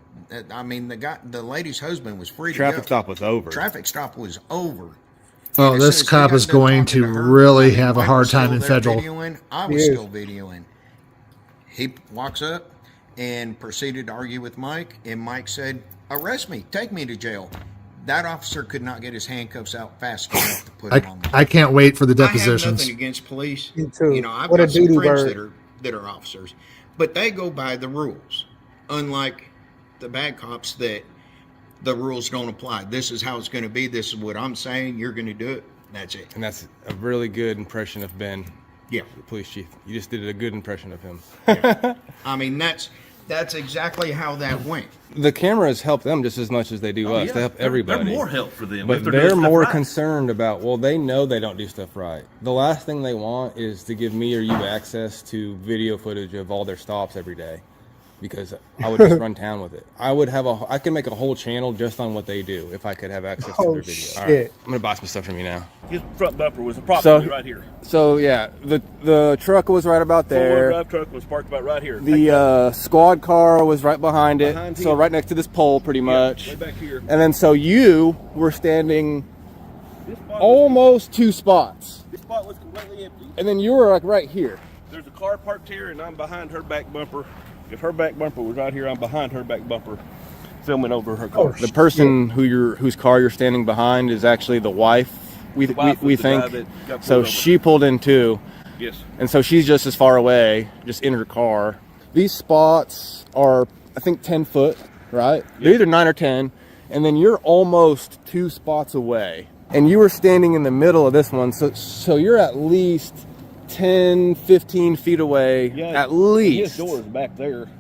I mean, the lady's husband was free to go. Traffic stop was over. Traffic stop was over. Oh, this cop is going to really have a hard time in federal. I was still videoing. He walks up and proceeded to argue with Mike, and Mike said, "Arrest me, take me to jail." That officer could not get his handcuffs out fast enough to put him on there. I can't wait for the I have depositions. nothing against police. Me too. You know, I've What a got some duty friends bird. that are officers, but they go by the rules. Unlike the bad cops, that the rules don't apply. This is how it's going to be. This is what I'm saying. You're going to do it. That's it. And that's a really good impression of Ben. Yeah, the police chief. You just did a good impression of him. Yeah. I mean, that's exactly how that went. The cameras help them just as much as they do us. Yeah. They help everybody. They're more help for them. But if they're they're doing stuff more right. concerned about, well, they know they don't do stuff right. The last thing they want is to give me or you access to video footage of all their stops every day, because I would just run town with it. I could make a whole channel just on what they do if I could have access to their video. Shit. All right, I'm gonna buy some stuff from you now. His front bumper was approximately right here. So yeah, the truck was right about Four-wheel there. drive truck was parked about right here. The squad car was right behind it, Behind so him. right next to this pole, pretty much. way back here. And then so you were standing This spot almost 2 spots, this spot was completely empty. and then you were like right here. There's a car parked here, and I'm behind her back bumper. If her back bumper was right here, I'm behind her back bumper, filming over her car. The person whose car you're standing behind is actually the wife. We The wife we was the guy think. that got pulled So over. she pulled in too. Yes. And so she's just as far away, just in her car. These spots are, I think, 10 foot, right? They're either 9 or 10. And then you're almost 2 spots away. And you were standing in the middle of this one. So you're at least 10, 15 feet away, at least. His door is back there. And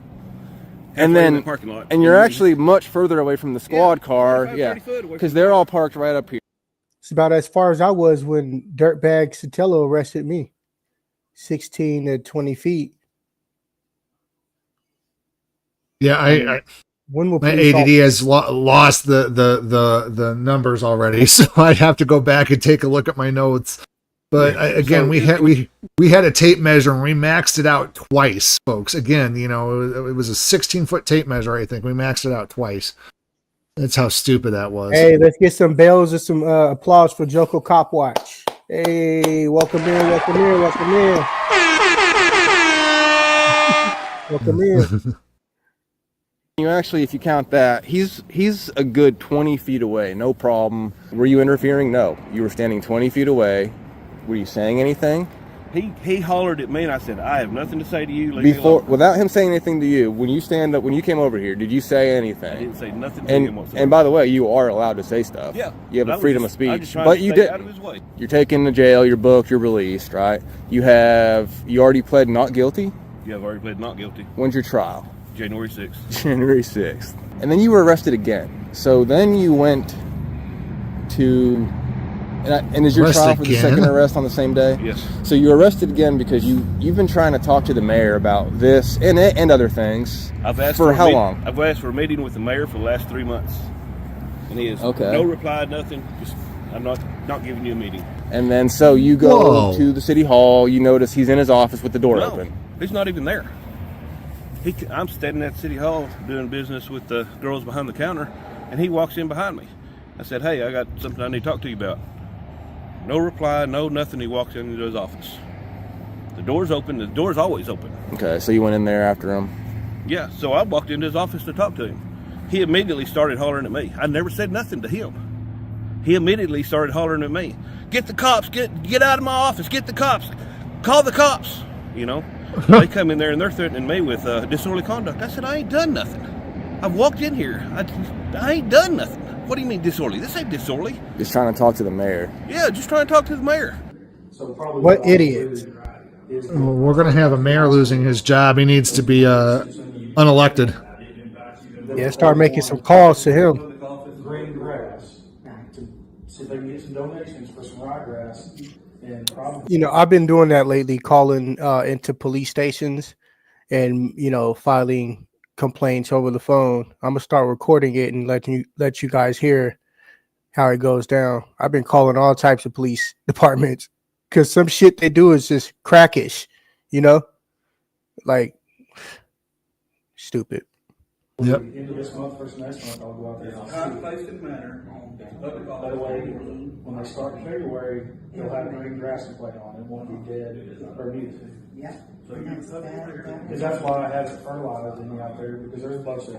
halfway in then, the parking lot. and you're actually much further away from the squad car. 25, Yeah. 30 foot away Because from they're all parked right up here. It's about as far as I was when Dirtbag Sotelo arrested me. 16 to 20 feet. Yeah, When will my police ADD has lost the numbers already, so I'd have to go back and take a look at my notes. But again, we had a tape measure and we maxed it out twice, folks. Again, you know, it was a 16-foot tape measure. I think we maxed it out twice. That's how stupid that was. Hey, let's get some bells and some applause for Joko Cop Watch. Hey, welcome in, welcome in, welcome in. Welcome in. You actually, if you count that, he's a good 20 feet away, no problem. Were you interfering? No. You were standing 20 feet away. Were you saying anything? He hollered at me, and I said, "I have nothing to say to you." Leave me Before, alone. without him saying anything to you, when you came over here, did you say anything? I didn't say nothing to him whatsoever. And by the way, you are allowed to say stuff. Yeah. You have I a was freedom just- of I speech, just tried but to you stay did. out of his way. You're taken to jail. You're booked. You're released. Right? You already pled not guilty. You have already pled not guilty. When's your trial? January 6th. January 6th. And then you were arrested again. So then you went to, and is your Arrested trial for the again? second arrest on the same day? Yes. So you were arrested again because you've been trying to talk to the mayor about this and other things. I've asked for a how meet- long? I've asked for a meeting with the mayor for the last 3 months, and he has Okay. no reply, nothing. Just I'm not giving you a meeting. And then so you go Whoa. to the city hall. You notice he's in his office with the door No, open. he's not even there. I'm standing at City Hall doing business with the girls behind the counter, and he walks in behind me. I said, "Hey, I got something I need to talk to you about." No reply, no nothing. He walks into his office. The door's open. The door's always open. Okay, so you went in there after him. Yeah, so I walked into his office to talk to him. He immediately started hollering at me. I never said nothing to him. He immediately started hollering at me. "Get the cops! Get out of my office! Get the cops! Call the cops!" You know, they come in there and they're threatening me with disorderly conduct. I said, "I ain't done nothing." I've walked in here. I ain't done nothing. What do you mean disorderly? This ain't disorderly. Just trying to talk to the mayor. Yeah, just trying to talk to the mayor. What idiot? Well, we're going to have a mayor losing his job. He needs to be unelected. Yeah, start making some calls to him. Green grass to see if they can get some donations for some ryegrass. And probably, You know, I've been doing that lately, calling into police stations and, you know, filing complaints over the phone. I'm gonna start recording it and let you guys hear how it goes down. I've been calling all types of police departments because some shit they do is just crackish, you know, like stupid. Yep. End of this month, first next month, I'll go out there and I'll see. That way, when they start in February, they'll have green grass to play on. It won't be dead or mute. Yeah. Because that's why I haven't fertilized any out there, because there's a bunch of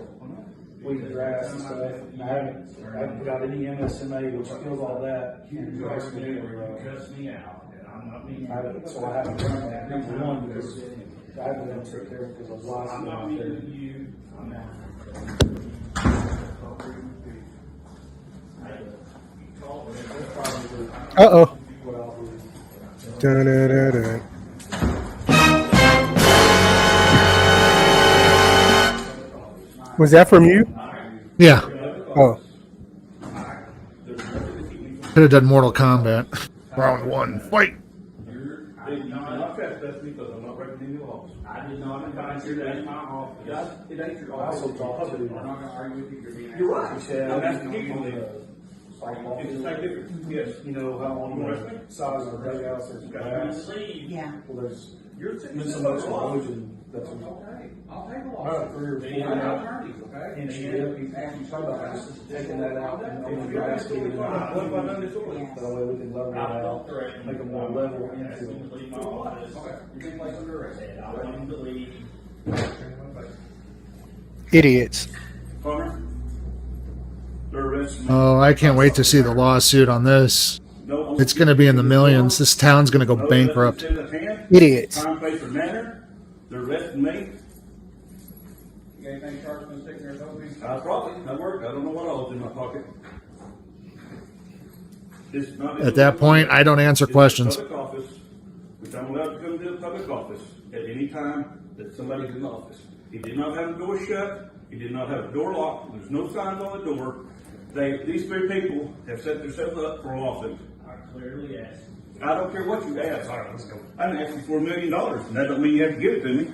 weed grass and stuff. And I haven't got any MSMA which kills all that. And the rest of it cuts me out. So I haven't done that. Number one, because I haven't been took care of because of lots of out there. Uh-oh. Da-da-da-da. Was that from you? Yeah. Oh. Could have done Mortal Kombat. Round 1, fight. I did not invite you to my office. It ain't your office. I'm not going to argue with you. You're right. That's the people that. It's like different. Yes. You know how on the size of the dugouts there's grass. Yeah. Well, there's You're so much erosion that's okay. I'll take a lot. about 3 or 4 inch dip. You talk about just taking that out and on the grass getting it out. What about done disorderly? That way we can level it out, make a more level infield. Idiots. Hunter, they're arresting me. Oh, I can't wait to see the lawsuit on this. It's going to be in the millions. This town's going to go bankrupt. Idiots. Time, place, or manner. They're arresting me. You got anything charged with sticking there? Probably. That worked. I don't know what all is in my pocket. At that point, I don't answer questions. Public office, which I'm allowed to come to the public office at any time that somebody's in the office. He did not have the door shut. He did not have the door locked. There's no signs on the door. These 3 people have set themselves up for a lawsuit. I clearly asked. I don't care what you ask. All right, let's go. I didn't ask you for $1 million, and that don't mean you have to give it to me.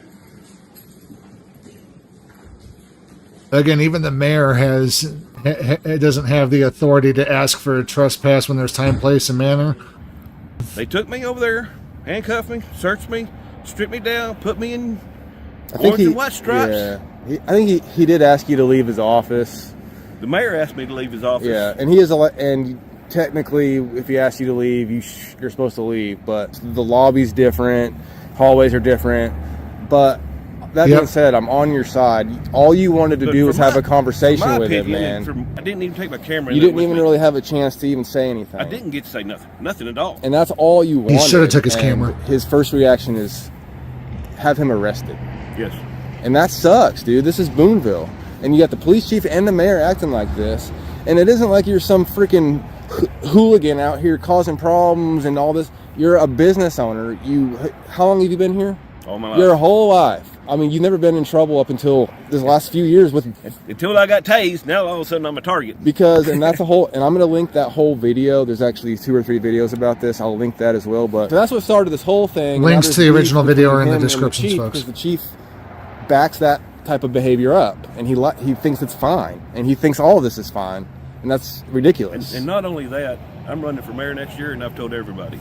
Again, even the mayor doesn't have the authority to ask for a trespass when there's time, place, and manner. They took me over there, handcuffed me, searched me, stripped me down, put me in I and white stripes. Yeah, I think he did ask you to leave his office. The mayor asked me to leave his office. Yeah, and he is and technically, if he asks you to leave, you're supposed to leave. But the lobby's different, hallways are different. But that being said, I'm on your side. All you wanted to do was have a conversation with him, man. I didn't even take my camera. You didn't even really have a chance to even say anything. I didn't get to say nothing at all. And that's all you wanted. He should have took his camera. His first reaction is have him arrested. Yes. And that sucks, dude. This is Boonville. And you got the police chief and the mayor acting like this. And it isn't like you're some freaking hooligan out here causing problems and all this. You're a business owner. How long have you been here? All my life. Your whole life. I mean, you've never been in trouble up until this last few years until I got tased. Now all of a sudden I'm a target. And that's a whole, and I'm going to link that whole video. There's actually 2 or 3 videos about this. I'll link that as well. But so that's what started this whole thing. Links to the original video are in the description, folks. Because the chief backs that type of behavior up, and he thinks it's fine, and he thinks all of this is fine, and that's ridiculous. And not only that, I'm running for mayor next year, and I've told everybody,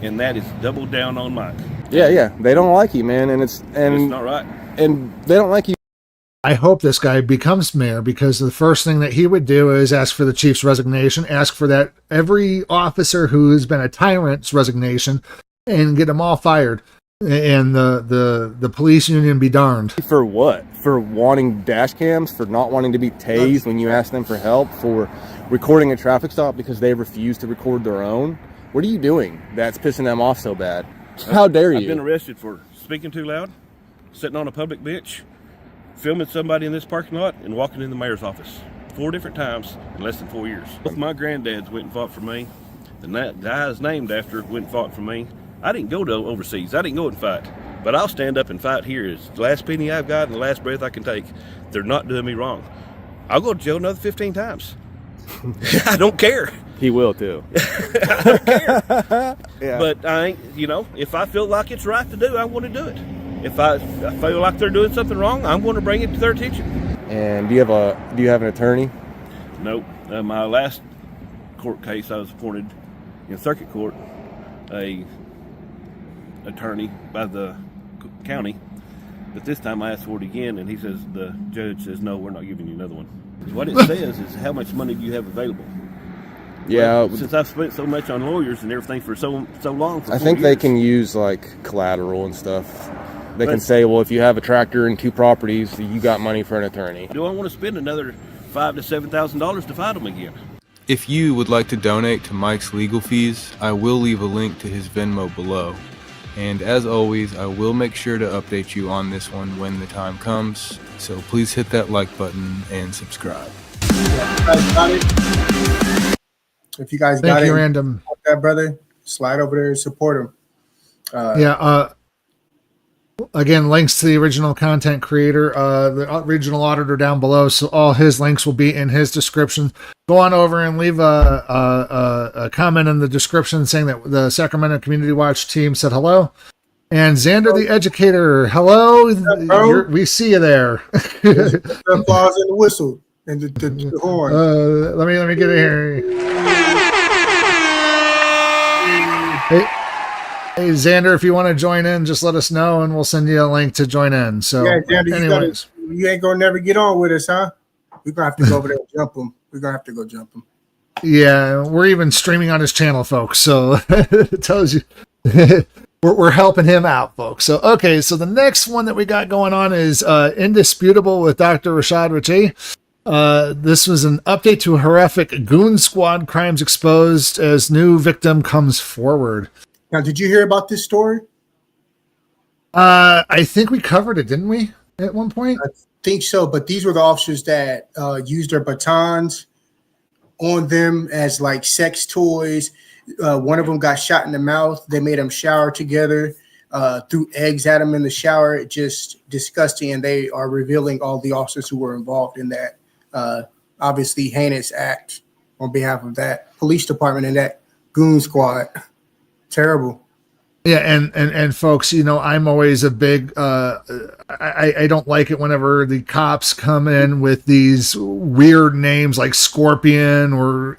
and that is double down on Mike. Yeah, they don't like you, man, and it's not right, and they don't like you. I hope this guy becomes mayor, because the first thing that he would do is ask for the chief's resignation, ask for that every officer who's been a tyrant's resignation, and get them all fired. And the police union be darned. For what? For wanting dash cams? For not wanting to be tased when you ask them for help? For recording a traffic stop because they refuse to record their own? What are you doing that's pissing them off so bad? How dare you? I've been arrested for speaking too loud, sitting on a public bench, filming somebody in this parking lot and walking in the mayor's office 4 different times in less than 4 years. Both my granddads went and fought for me. The guys named after went and fought for me. I didn't go to overseas. I didn't go and fight. But I'll stand up and fight here. It's the last penny I've got and the last breath I can take. They're not doing me wrong. I'll go to jail another 15 times. I don't care. He will too. I don't care. Yeah. But I ain't, if I feel like it's right to do, I want to do it. If I feel like they're doing something wrong, I'm going to bring it to their attention. And do you have an attorney? Nope. My last court case, I was appointed in circuit court a attorney by the county, but this time I asked for it again, and the judge says, no, we're not giving you another one. What it says is how much money do you have available. Yeah. Well, since I've spent so much on lawyers and everything for so long. I think they can use like collateral and stuff. They can say, well, if you have a tractor and 2 properties, you got money for an attorney. Do I want to spend another $5,000 to $7,000 to fight them again? If you would like to donate to Mike's legal fees, I will leave a link to his Venmo below. And as always, I will make sure to update you on this one when the time comes. So please hit that like button and subscribe. If you guys Thank got you, it, Random. that brother, slide over there and support him. Again, links to the original content creator, the regional auditor down below. So all his links will be in his description. Go on over and leave a comment in the description saying that the Sacramento Community Watch Team said hello. And Xander the Educator, hello. We see you there. The applause and the whistle and the horn. Let me get it here. Hey, Xander, if you want to join in, just let us know, and we'll send you a link to join in. So, yeah, Xander, anyways. you ain't gonna never get on with us, huh? We're gonna have to go over there and jump him. We're gonna have to go jump him. Yeah, we're even streaming on his channel, folks. So it tells you we're helping him out, folks. So okay, so the next one that we got going on is Indisputable with Dr. Rashad Ritchie. This was an update to horrific Goon Squad crimes exposed as new victim comes forward. Now, did you hear about this story? I think we covered it, didn't we, at one point? I think so, but these were the officers that used their batons on them as like sex toys. One of them got shot in the mouth. They made them shower together, threw eggs at him in the shower. Just disgusting, and they are revealing all the officers who were involved in that obviously heinous act on behalf of that police department and that Goon Squad. Terrible. Yeah, and folks, I'm always a big I don't like it whenever the cops come in with these weird names like Scorpion or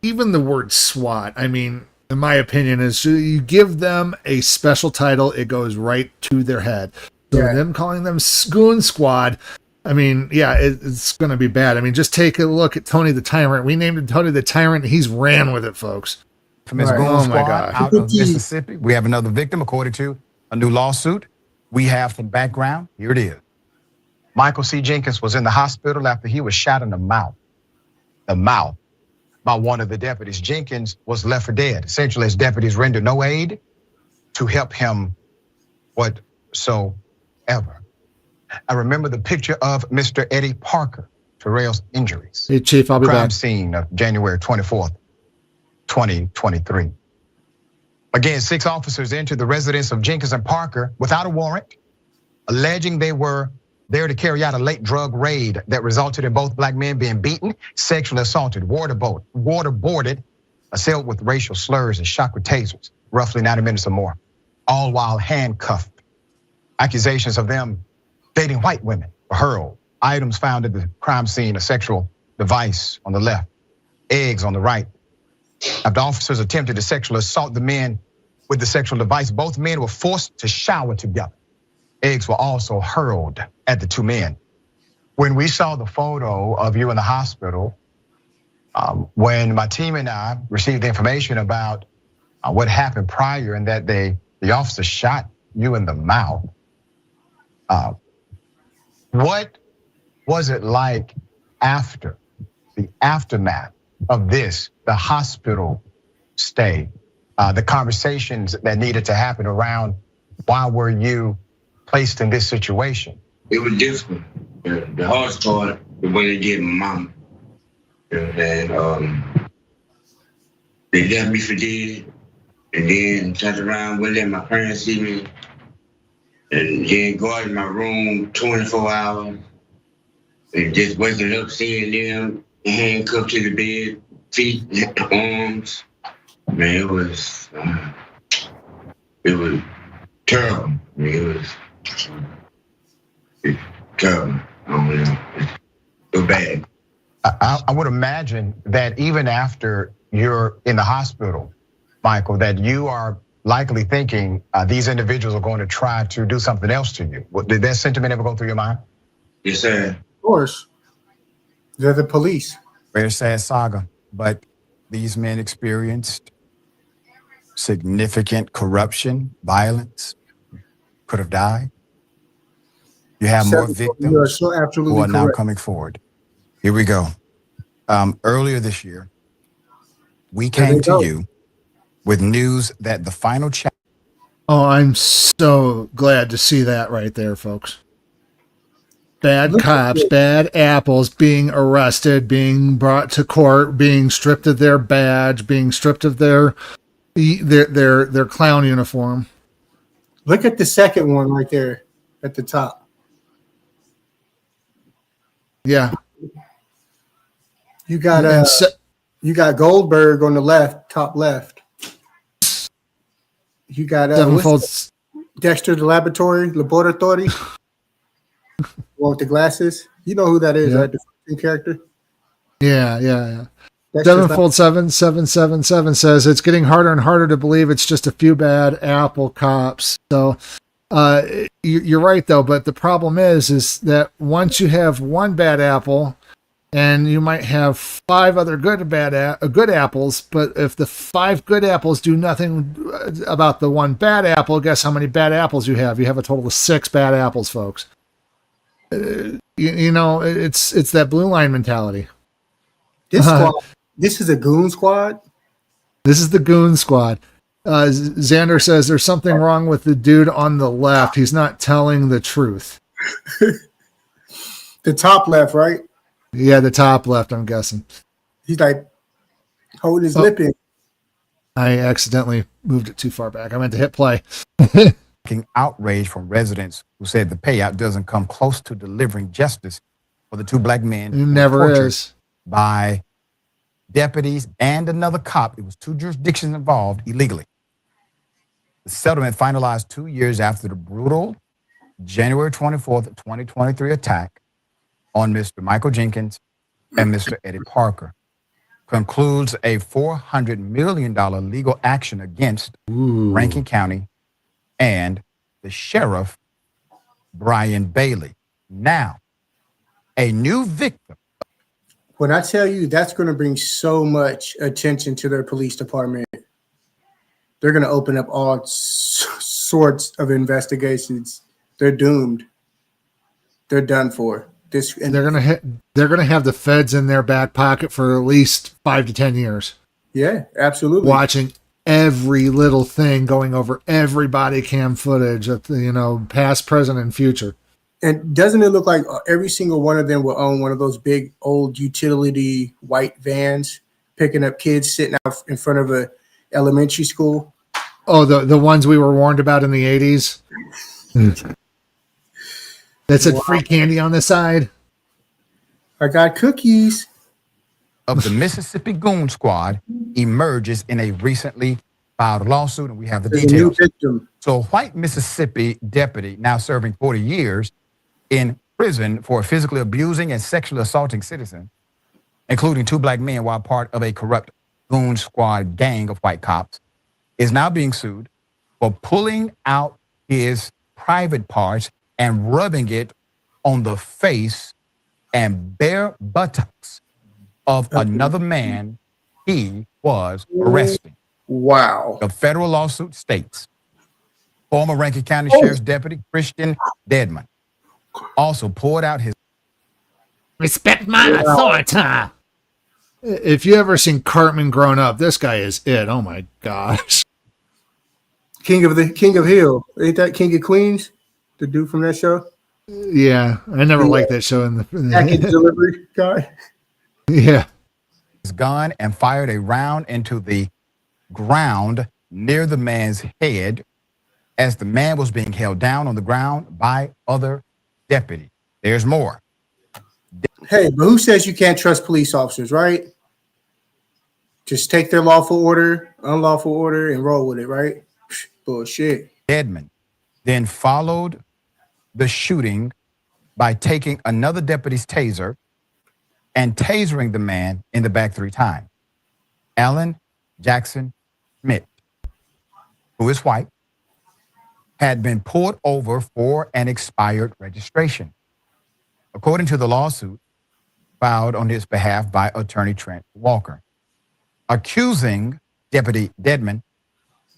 even the word SWAT. I mean, in my opinion, is you give them a special title, it goes right to their head. So them calling them Goon Squad, I mean, yeah, it's going to be bad. I mean, just take a look at Tony the Tyrant. We named him Tony the Tyrant. He's ran with it, folks. From his Goon Squad out of Mississippi. We have another victim, according to a new lawsuit. We have some background. Here it is. Michael C. Jenkins was in the hospital after he was shot in the mouth. By one of the deputies. Jenkins was left for dead. Essentially, his deputies rendered no aid to help him whatsoever. I remember the picture of Mr. Eddie Parker, Terrell's injuries. Hey, Chief, I'll be back. Crime scene of January 24th. 2023. Again, 6 officers entered the residence of Jenkins and Parker without a warrant, alleging they were there to carry out a late drug raid that resulted in both black men being beaten, sexually assaulted, waterboarded, assailed with racial slurs and shot with tasers, roughly 90 minutes or more, all while handcuffed. Accusations of them dating white women were hurled. Items found at the crime scene, a sexual device on the left, eggs on the right. After officers attempted to sexually assault the men with the sexual device, both men were forced to shower together. Eggs were also hurled at the 2 men. When we saw the photo of you in the hospital, when my team and I received information about what happened prior and that the officer shot you in the mouth, what was it like after the aftermath of this, the hospital stay, the conversations that needed to happen around why were you placed in this situation? It was difficult. The hardest part is when they get my mama. You know what I'm saying? They left me for dead, and then turned around, wouldn't let my parents see me, and then go out in my room 24 hours, and just waking up, seeing them handcuffed to the bed, feet, arms. Man, it was terrible. I mean, it was terrible. I don't know. It's so bad. I would imagine that even after you're in the hospital, Michael, that you are likely thinking these individuals are going to try to do something else to you. Did that sentiment ever go through your mind? Yes, sir. Of course. They're the police. Very sad saga, but these men experienced significant corruption, violence, could have died. You have more victims You are so absolutely who are now correct. coming forward. Here we go. Earlier this year, we came to you with news that the final chapter. Oh, I'm so glad to see that right there, folks. Bad cops, bad apples being arrested, being brought to court, being stripped of their badge, being stripped of their clown uniform. Look at the second one right there at the top. Yeah. You got you got Goldberg on the left, top left. You got Dexter the laboratory. One with the glasses. You know who that is, right? The character. Yeah. Sevenfold 7777 says it's getting harder and harder to believe it's just a few bad Apple cops. So you're right though, but the problem is that once you have one bad apple, and you might have 5 other good apples, but if the 5 good apples do nothing about the one bad apple, guess how many bad apples you have? You have a total of 6 bad apples, folks. You know, it's that blue line mentality. This squad, this is a goon squad. This is the goon squad. Xander says there's something wrong with the dude on the left. He's not telling the truth. The top left, right? Yeah, the top left, I'm guessing. He's like holding his lip in. I accidentally moved it too far back. I meant to hit play. Outrage from residents who said the payout doesn't come close to delivering justice for the 2 black men. It never is. By deputies and another cop. It was 2 jurisdictions involved illegally. The settlement finalized 2 years after the brutal January 24th, 2023 attack on Mr. Michael Jenkins and Mr. Eddie Parker concludes a $400 million legal action against Rankin County and the sheriff, Brian Bailey. Now, a new victim. When I tell you that's going to bring so much attention to their police department, they're going to open up all sorts of investigations. They're doomed. They're done for. They're gonna have the feds in their back pocket for at least 5 to 10 years. Yeah, absolutely. Watching every little thing, going over every body cam footage of past, present, and future. And doesn't it look like every single one of them will own one of those big old utility white vans picking up kids sitting out in front of a elementary school? Oh, the ones we were warned about in the 80s. That said free candy on the side. I got cookies. Of the Mississippi Goon Squad emerges in a recently filed lawsuit, and we have the details. So a white Mississippi deputy now serving 40 years in prison for physically abusing and sexually assaulting citizens, including 2 black men while part of a corrupt Goon Squad gang of white cops, is now being sued for pulling out his private parts and rubbing it on the face and bare buttocks of another man he was arresting. Wow. The federal lawsuit states former Rankin County Sheriff's Deputy Christian Deadman also poured out his respect my authority. If you ever seen Cartman growing up, this guy is it. Oh my gosh. King of Hill. Ain't that King of Queens? The dude from that show? Yeah, I never liked that show. In the package delivery guy. Yeah. His gun and fired a round into the ground near the man's head as the man was being held down on the ground by other deputies. There's more. Hey, but who says you can't trust police officers, right? Just take their lawful order, unlawful order, and roll with it, right? Bullshit. Edmond then followed the shooting by taking another deputy's taser and tasering the man in the back 3 times. Alan Jackson Smith, who is white, had been pulled over for an expired registration. According to the lawsuit filed on his behalf by attorney Trent Walker, accusing Deputy Dedman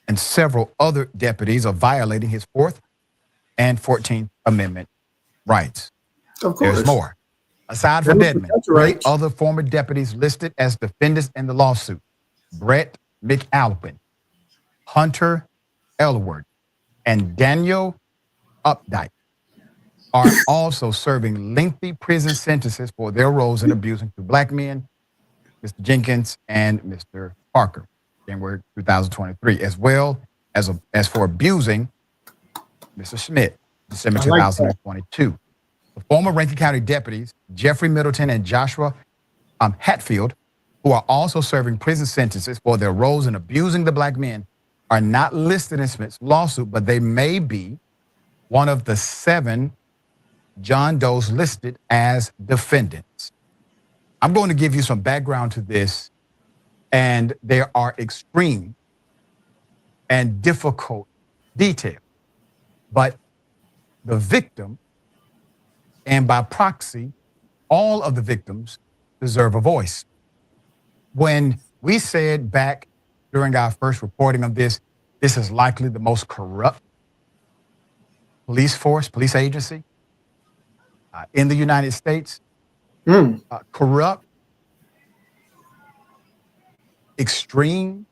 and several other deputies of violating his 4th and 14th Amendment rights. Of course. There's more. Aside from Dedman, 3 other former deputies listed as defendants in the lawsuit: Brett McAlpin, Hunter Elward, and Daniel Updike, are also serving lengthy prison sentences for their roles in abusing 2 black men, Mr. Jenkins and Mr. Parker, January 2023, as well as for abusing Mr. Schmidt, December 2022. The former Rankin County deputies, Jeffrey Middleton and Joshua Hatfield, who are also serving prison sentences for their roles in abusing the black men, are not listed in Smith's lawsuit, but they may be one of the 7 John Does listed as defendants. I'm going to give you some background to this, and there are extreme and difficult details. But the victim, and by proxy, all of the victims, deserve a voice. When we said back during our first reporting of this, this is likely the most corrupt police force, police agency in the United States. Corrupt, extreme,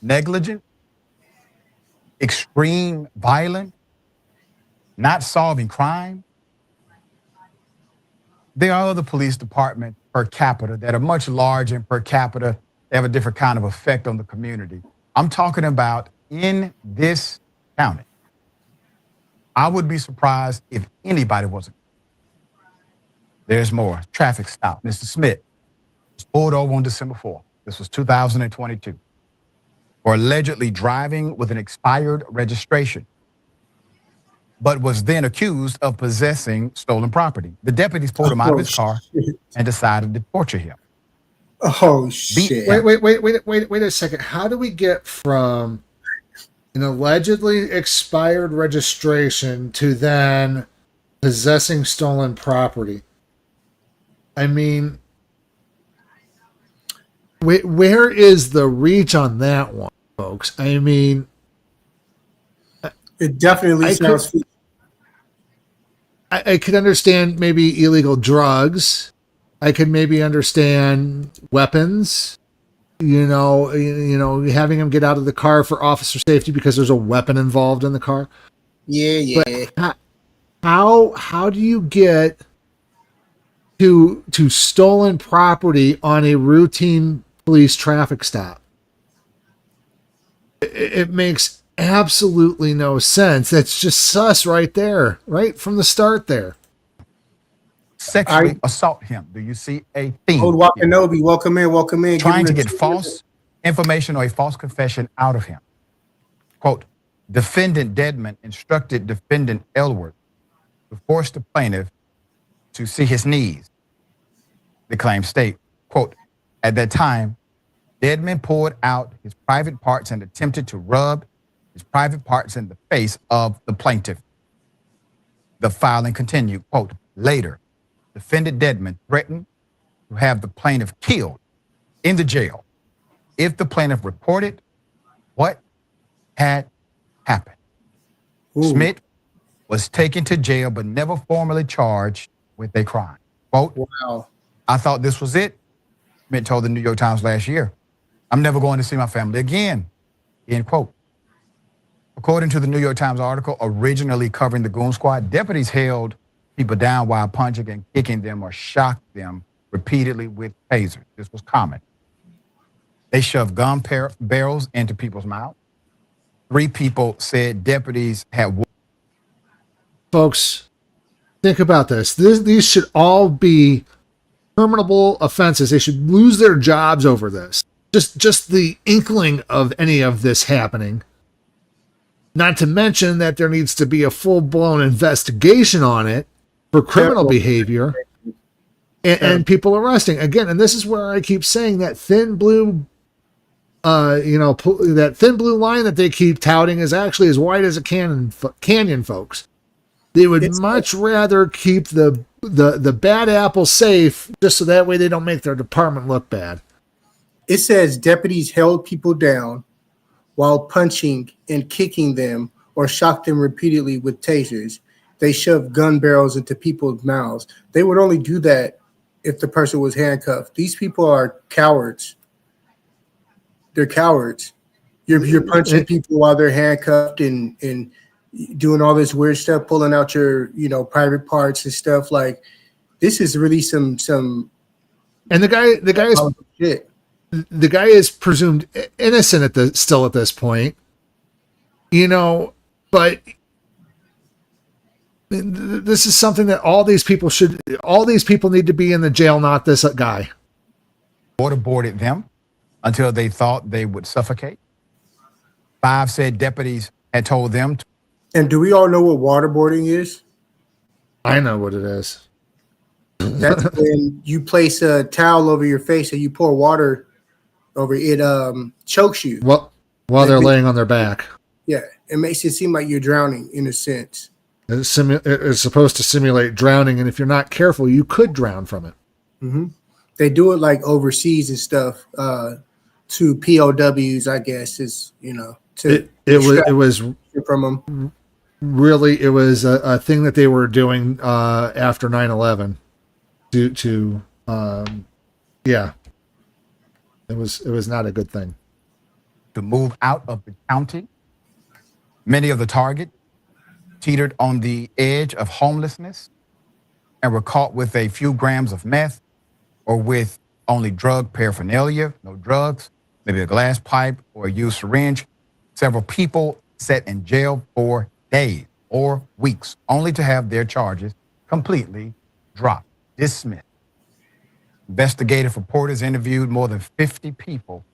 negligent, extreme violent, not solving crime. There are other police departments per capita that are much larger and per capita. They have a different kind of effect on the community. I'm talking about in this county. I would be surprised if anybody wasn't. There's more. Traffic stop. Mr. Smith was pulled over on December 4th. This was 2022. For allegedly driving with an expired registration, but was then accused of possessing stolen property. The deputies pulled him out of his car and decided to torture him. Oh, shit. Wait a second. How do we get from an allegedly expired registration to then possessing stolen property? I mean, where is the reach on that one, folks? I mean, it definitely sounds. I could understand maybe illegal drugs. I could maybe understand weapons. You know, having him get out of the car for officer safety because there's a weapon involved in the car. Yeah. But how do you get to stolen property on a routine police traffic stop? It makes absolutely no sense. That's just sus right there, right from the start there. Sexually assault him. Do you see a theme? Old Wakanobi, welcome in. Trying to get false information or a false confession out of him. Quote, defendant Dedman instructed defendant Elward to force the plaintiff to see his knees. The claim state, quote, at that time, Dedman pulled out his private parts and attempted to rub his private parts in the face of the plaintiff. The filing continued, quote, later, defendant Dedman threatened to have the plaintiff killed in the jail if the plaintiff reported what had happened. Smith was taken to jail but never formally charged with a crime. Quote, wow. I thought this was it, Smith told the New York Times last year. I'm never going to see my family again, end quote. According to the New York Times article originally covering the goon squad, deputies held people down while punching and kicking them or shocked them repeatedly with tasers. This was common. They shoved gun barrels into people's mouths. 3 people said deputies had... Folks, think about this. These should all be terminable offenses. They should lose their jobs over this. Just the inkling of any of this happening. Not to mention that there needs to be a full-blown investigation on it for criminal behavior and people arresting. Again, and this is where I keep saying that thin blue, that thin blue line that they keep touting is actually as wide as a canyon, folks. They would much rather keep the bad apple safe just so that way they don't make their department look bad. It says deputies held people down while punching and kicking them or shocked them repeatedly with tasers. They shoved gun barrels into people's mouths. They would only do that if the person was handcuffed. These people are cowards. They're cowards. You're punching people while they're handcuffed and doing all this weird stuff, pulling out your private parts and stuff. Like, this is really some. And the guy is presumed innocent still at this point, but this is something that all these people need to be in the jail, not this guy. Waterboarded them until they thought they would suffocate. 5 said deputies had told them to. And do we all know what waterboarding is? I know what it is. That's when you place a towel over your face and you pour water over it. Chokes you. Well, while they're laying on their back. Yeah, it makes it seem like you're drowning in a sense. It's supposed to simulate drowning, and if you're not careful, you could drown from it. Mm-hmm. They do it like overseas and stuff to POWs, I guess. It was from them. Really, it was a thing that they were doing after 9/11. It was not a good thing. To move out of the county, many of the targets teetered on the edge of homelessness and were caught with a few grams of meth or with only drug paraphernalia, no drugs, maybe a glass pipe or a used syringe. Several people sat in jail for days or weeks only to have their charges completely dropped, dismissed. Investigative reporters interviewed more than 50 people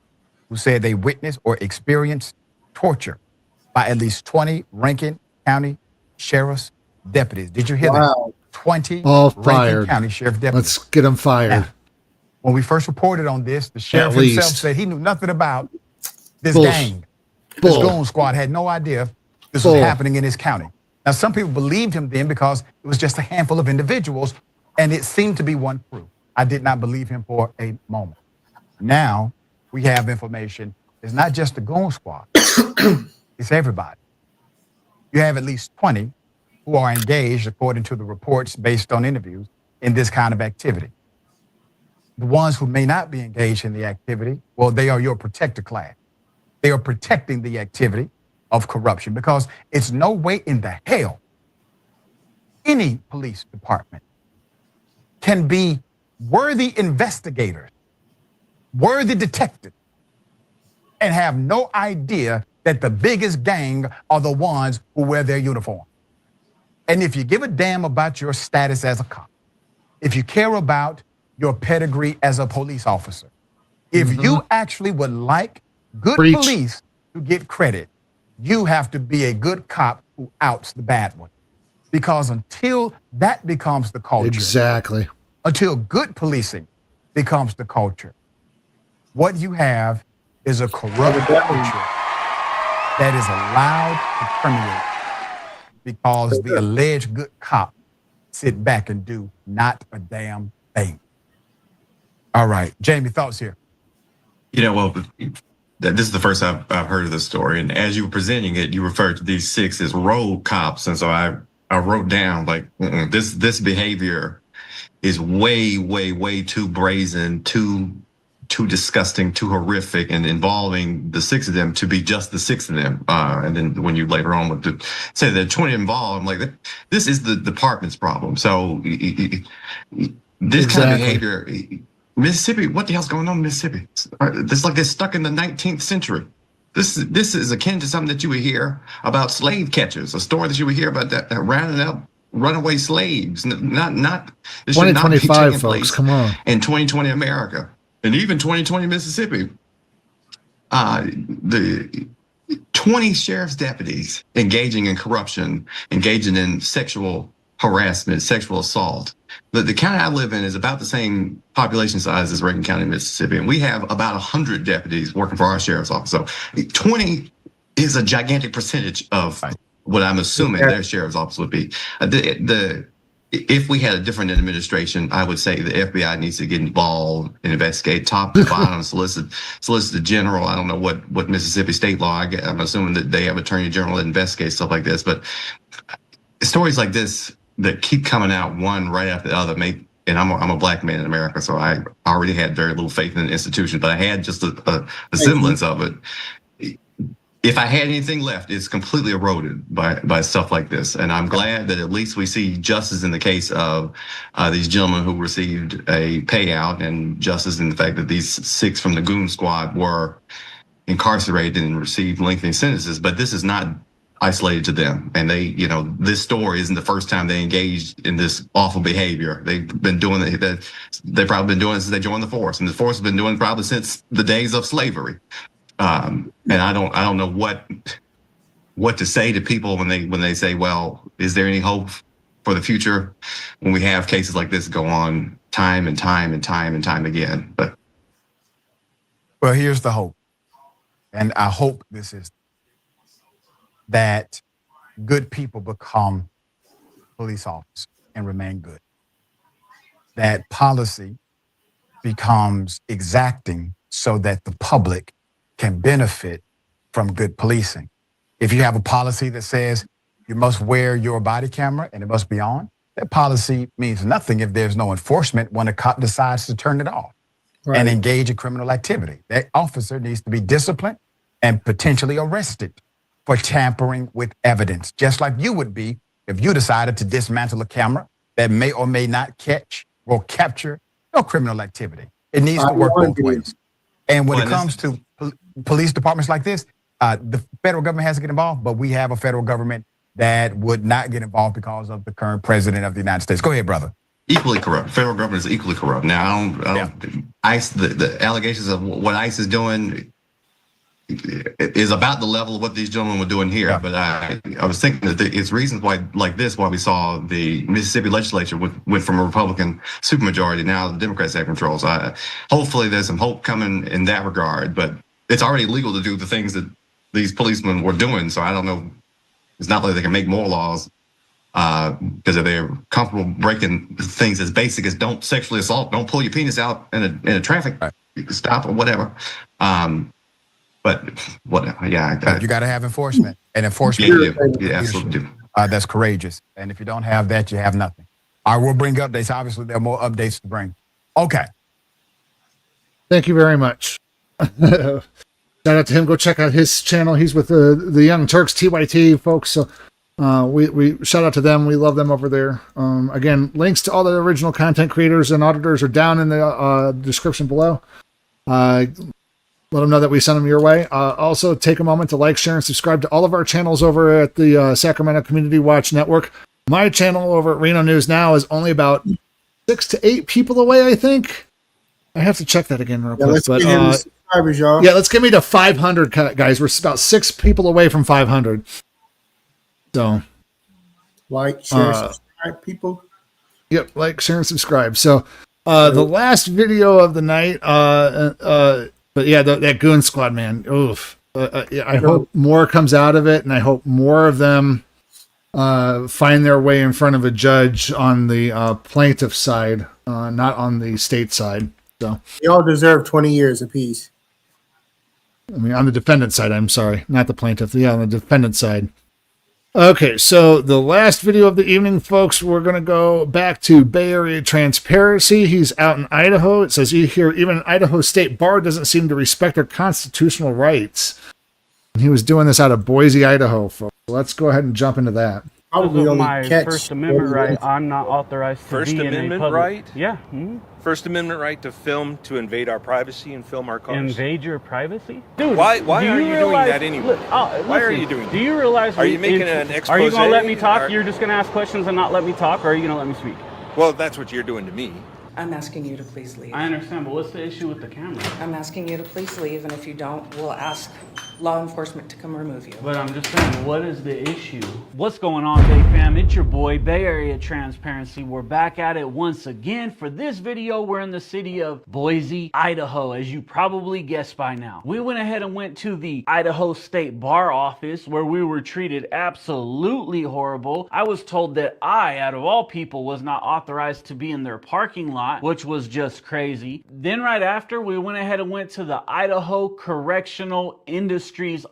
who said they witnessed or experienced torture by at least 20 Rankin County sheriff's deputies. Did you hear that? 20 all Rankin fired. County sheriff deputies. Let's get them fired. Now, when we first reported on this, the sheriff himself said he knew nothing about this gang. This goon squad had no idea this was happening in his county. Now, some people believed him then because it was just a handful of individuals, and it seemed to be one crew. I did not believe him for a moment. Now, we have information. It's not just the goon squad. It's everybody. You have at least 20 who are engaged, according to the reports based on interviews, in this kind of activity. The ones who may not be engaged in the activity, well, they are your protector class. They are protecting the activity of corruption because it's no way in the hell any police department can be worthy investigators, worthy detectives, and have no idea that the biggest gang are the ones who wear their uniform. And if you give a damn about your status as a cop, if you care about your pedigree as a police officer, if you actually would like good police to get credit, you have to be a good cop who outs the bad one. Because until that becomes the culture, exactly, until good policing becomes the culture, what you have is a corrupt culture that is allowed to permeate because the alleged good cop sit back and do not a damn thing. All right, Jamie, thoughts here? Well, this is the first I've heard of this story, and as you were presenting it, you referred to these 6 as rogue cops, and so I wrote down this behavior is way, way, way too brazen, too too disgusting, too horrific, and involving the 6 of them to be just the 6 of them. And then when you later on would say there are 20 involved, I'm like, this is the department's problem. So this kind of behavior, Mississippi, what the hell's going on in Mississippi? It's like they're stuck in the 19th century. This is akin to something that you would hear about slave catchers, a story that you would hear about that rounding up runaway slaves. Not this should not be 2025, taking folks. place Come on. in 2020 America, and even 2020 Mississippi. The 20 sheriff's deputies engaging in corruption, engaging in sexual harassment, sexual assault. The county I live in is about the same population size as Reagan County, Mississippi, and we have about 100 deputies working for our sheriff's office. So 20 is a gigantic percentage of what I'm assuming their sheriff's office would be. If we had a different administration, I would say the FBI needs to get involved and investigate top to bottom, solicitor general. I don't know what Mississippi state law, I'm assuming that they have attorney general that investigates stuff like this, but stories like this that keep coming out one right after the other and I'm a black man in America, so I already had very little faith in the institution, but I had just a semblance of it. If I had anything left, it's completely eroded by stuff like this. And I'm glad that at least we see justice in the case of these gentlemen who received a payout, and justice in the fact that these 6 from the goon squad were incarcerated and received lengthy sentences. But this is not isolated to them. And this story isn't the first time they engaged in this awful behavior. They've been doing it. They've probably been doing it since they joined the force. And the force has been doing it probably since the days of slavery. And I don't know what to say to people when they say, well, is there any hope for the future when we have cases like this go on time and time and time and time again? But well, here's the hope. And I hope this is that good people become police officers and remain good. That policy becomes exacting so that the public can benefit from good policing. If you have a policy that says you must wear your body camera and it must be on, that policy means nothing if there's no enforcement when a cop decides to turn it off and engage in criminal activity. That officer needs to be disciplined and potentially arrested for tampering with evidence, just like you would be if you decided to dismantle a camera that may or may not catch or capture no criminal activity. It needs to work both ways. And when it comes to police departments like this, the federal government has to get involved, but we have a federal government that would not get involved because of the current president of the United States. Go ahead, brother. Equally corrupt. Federal government is equally corrupt. Now, ICE, the allegations of what ICE is doing is about the level of what these gentlemen were doing here. But I was thinking that it's reasons why, like this, why we saw the Mississippi legislature went from a Republican supermajority. Now the Democrats have control. So hopefully there's some hope coming in that regard. But it's already illegal to do the things that these policemen were doing. So I don't know. It's not like they can make more laws because if they're comfortable breaking things as basic as don't sexually assault, don't pull your penis out in a traffic stop or whatever. But whatever, you got to have enforcement, and enforcement. Yeah, absolutely. That's courageous. And if you don't have that, you have nothing. I will bring updates. Obviously, there are more updates to bring. Okay. Thank you very much. Shout out to him. Go check out his channel. He's with the Young Turks TYT folks. So we shout out to them. We love them over there. Again, links to all the original content creators and auditors are down in the description below. Let them know that we sent them your way. Also, take a moment to like, share, and subscribe to all of our channels over at the Sacramento Community Watch Network. My channel over at Reno News Now is only about 6 to 8 people away, I think. I have to check that again real quick. Let's get him subscribers, y'all. Yeah, let's get me to 500, guys. We're about 6 people away from 500. So, like, share, subscribe, people. Yep, like, share, and subscribe. So, the last video of the night, but yeah, that goon squad, man. Oof. I hope more comes out of it, and I hope more of them find their way in front of a judge on the plaintiff side, not on the state side. So they all deserve 20 years apiece. I mean, on the defendant side, I'm sorry, not the plaintiff. Yeah, on the defendant side. Okay, so the last video of the evening, folks, we're going to go back to Bay Area Transparency. He's out in Idaho. It says here, even Idaho State Bar doesn't seem to respect their constitutional rights. And he was doing this out of Boise, Idaho, folks. Let's go ahead and jump into that. Because of my First Amendment right, I'm not authorized to First be in a Amendment public. right? Yeah. Mm-hmm. First Amendment right to film, to invade our privacy and film our cars. Invade your privacy? Dude, why are you doing that anyway? Look, why are you doing that? Do you realize... Are you making an expose? Are you going to let me talk? You're just going to ask questions and not let me talk, or are you going to let me speak? Well, that's what you're doing to me. I'm asking you to please leave. I understand, but what's the issue with the camera? I'm asking you to please leave, and if you don't, we'll ask law enforcement to come remove you. But I'm just saying, what is the issue? What's going on, Bay Fam? It's your boy, Bay Area Transparency. We're back at it once again. For this video, we're in the city of Boise, Idaho, as you probably guessed by now. We went ahead and went to the Idaho State Bar office, where we were treated absolutely horrible. I was told that I, out of all people, was not authorized to be in their parking lot, which was just crazy. Then right after, we went ahead and went to the Idaho Correctional Industries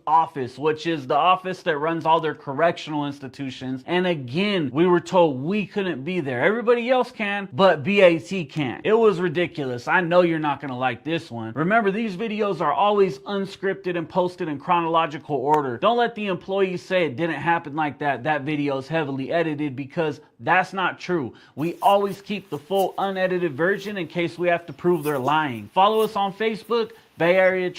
office, which is the office that runs all their correctional institutions. And again, we were told we couldn't be there. Everybody else can, but BAT can't. It was ridiculous. I know you're not gonna like this one. Remember, these videos are always unscripted and posted in chronological order. Don't let the employees say it didn't happen like that. That video is heavily edited, because that's not true. We always keep the full unedited version in case we have to prove they're lying. Follow us on Facebook, Bay Area.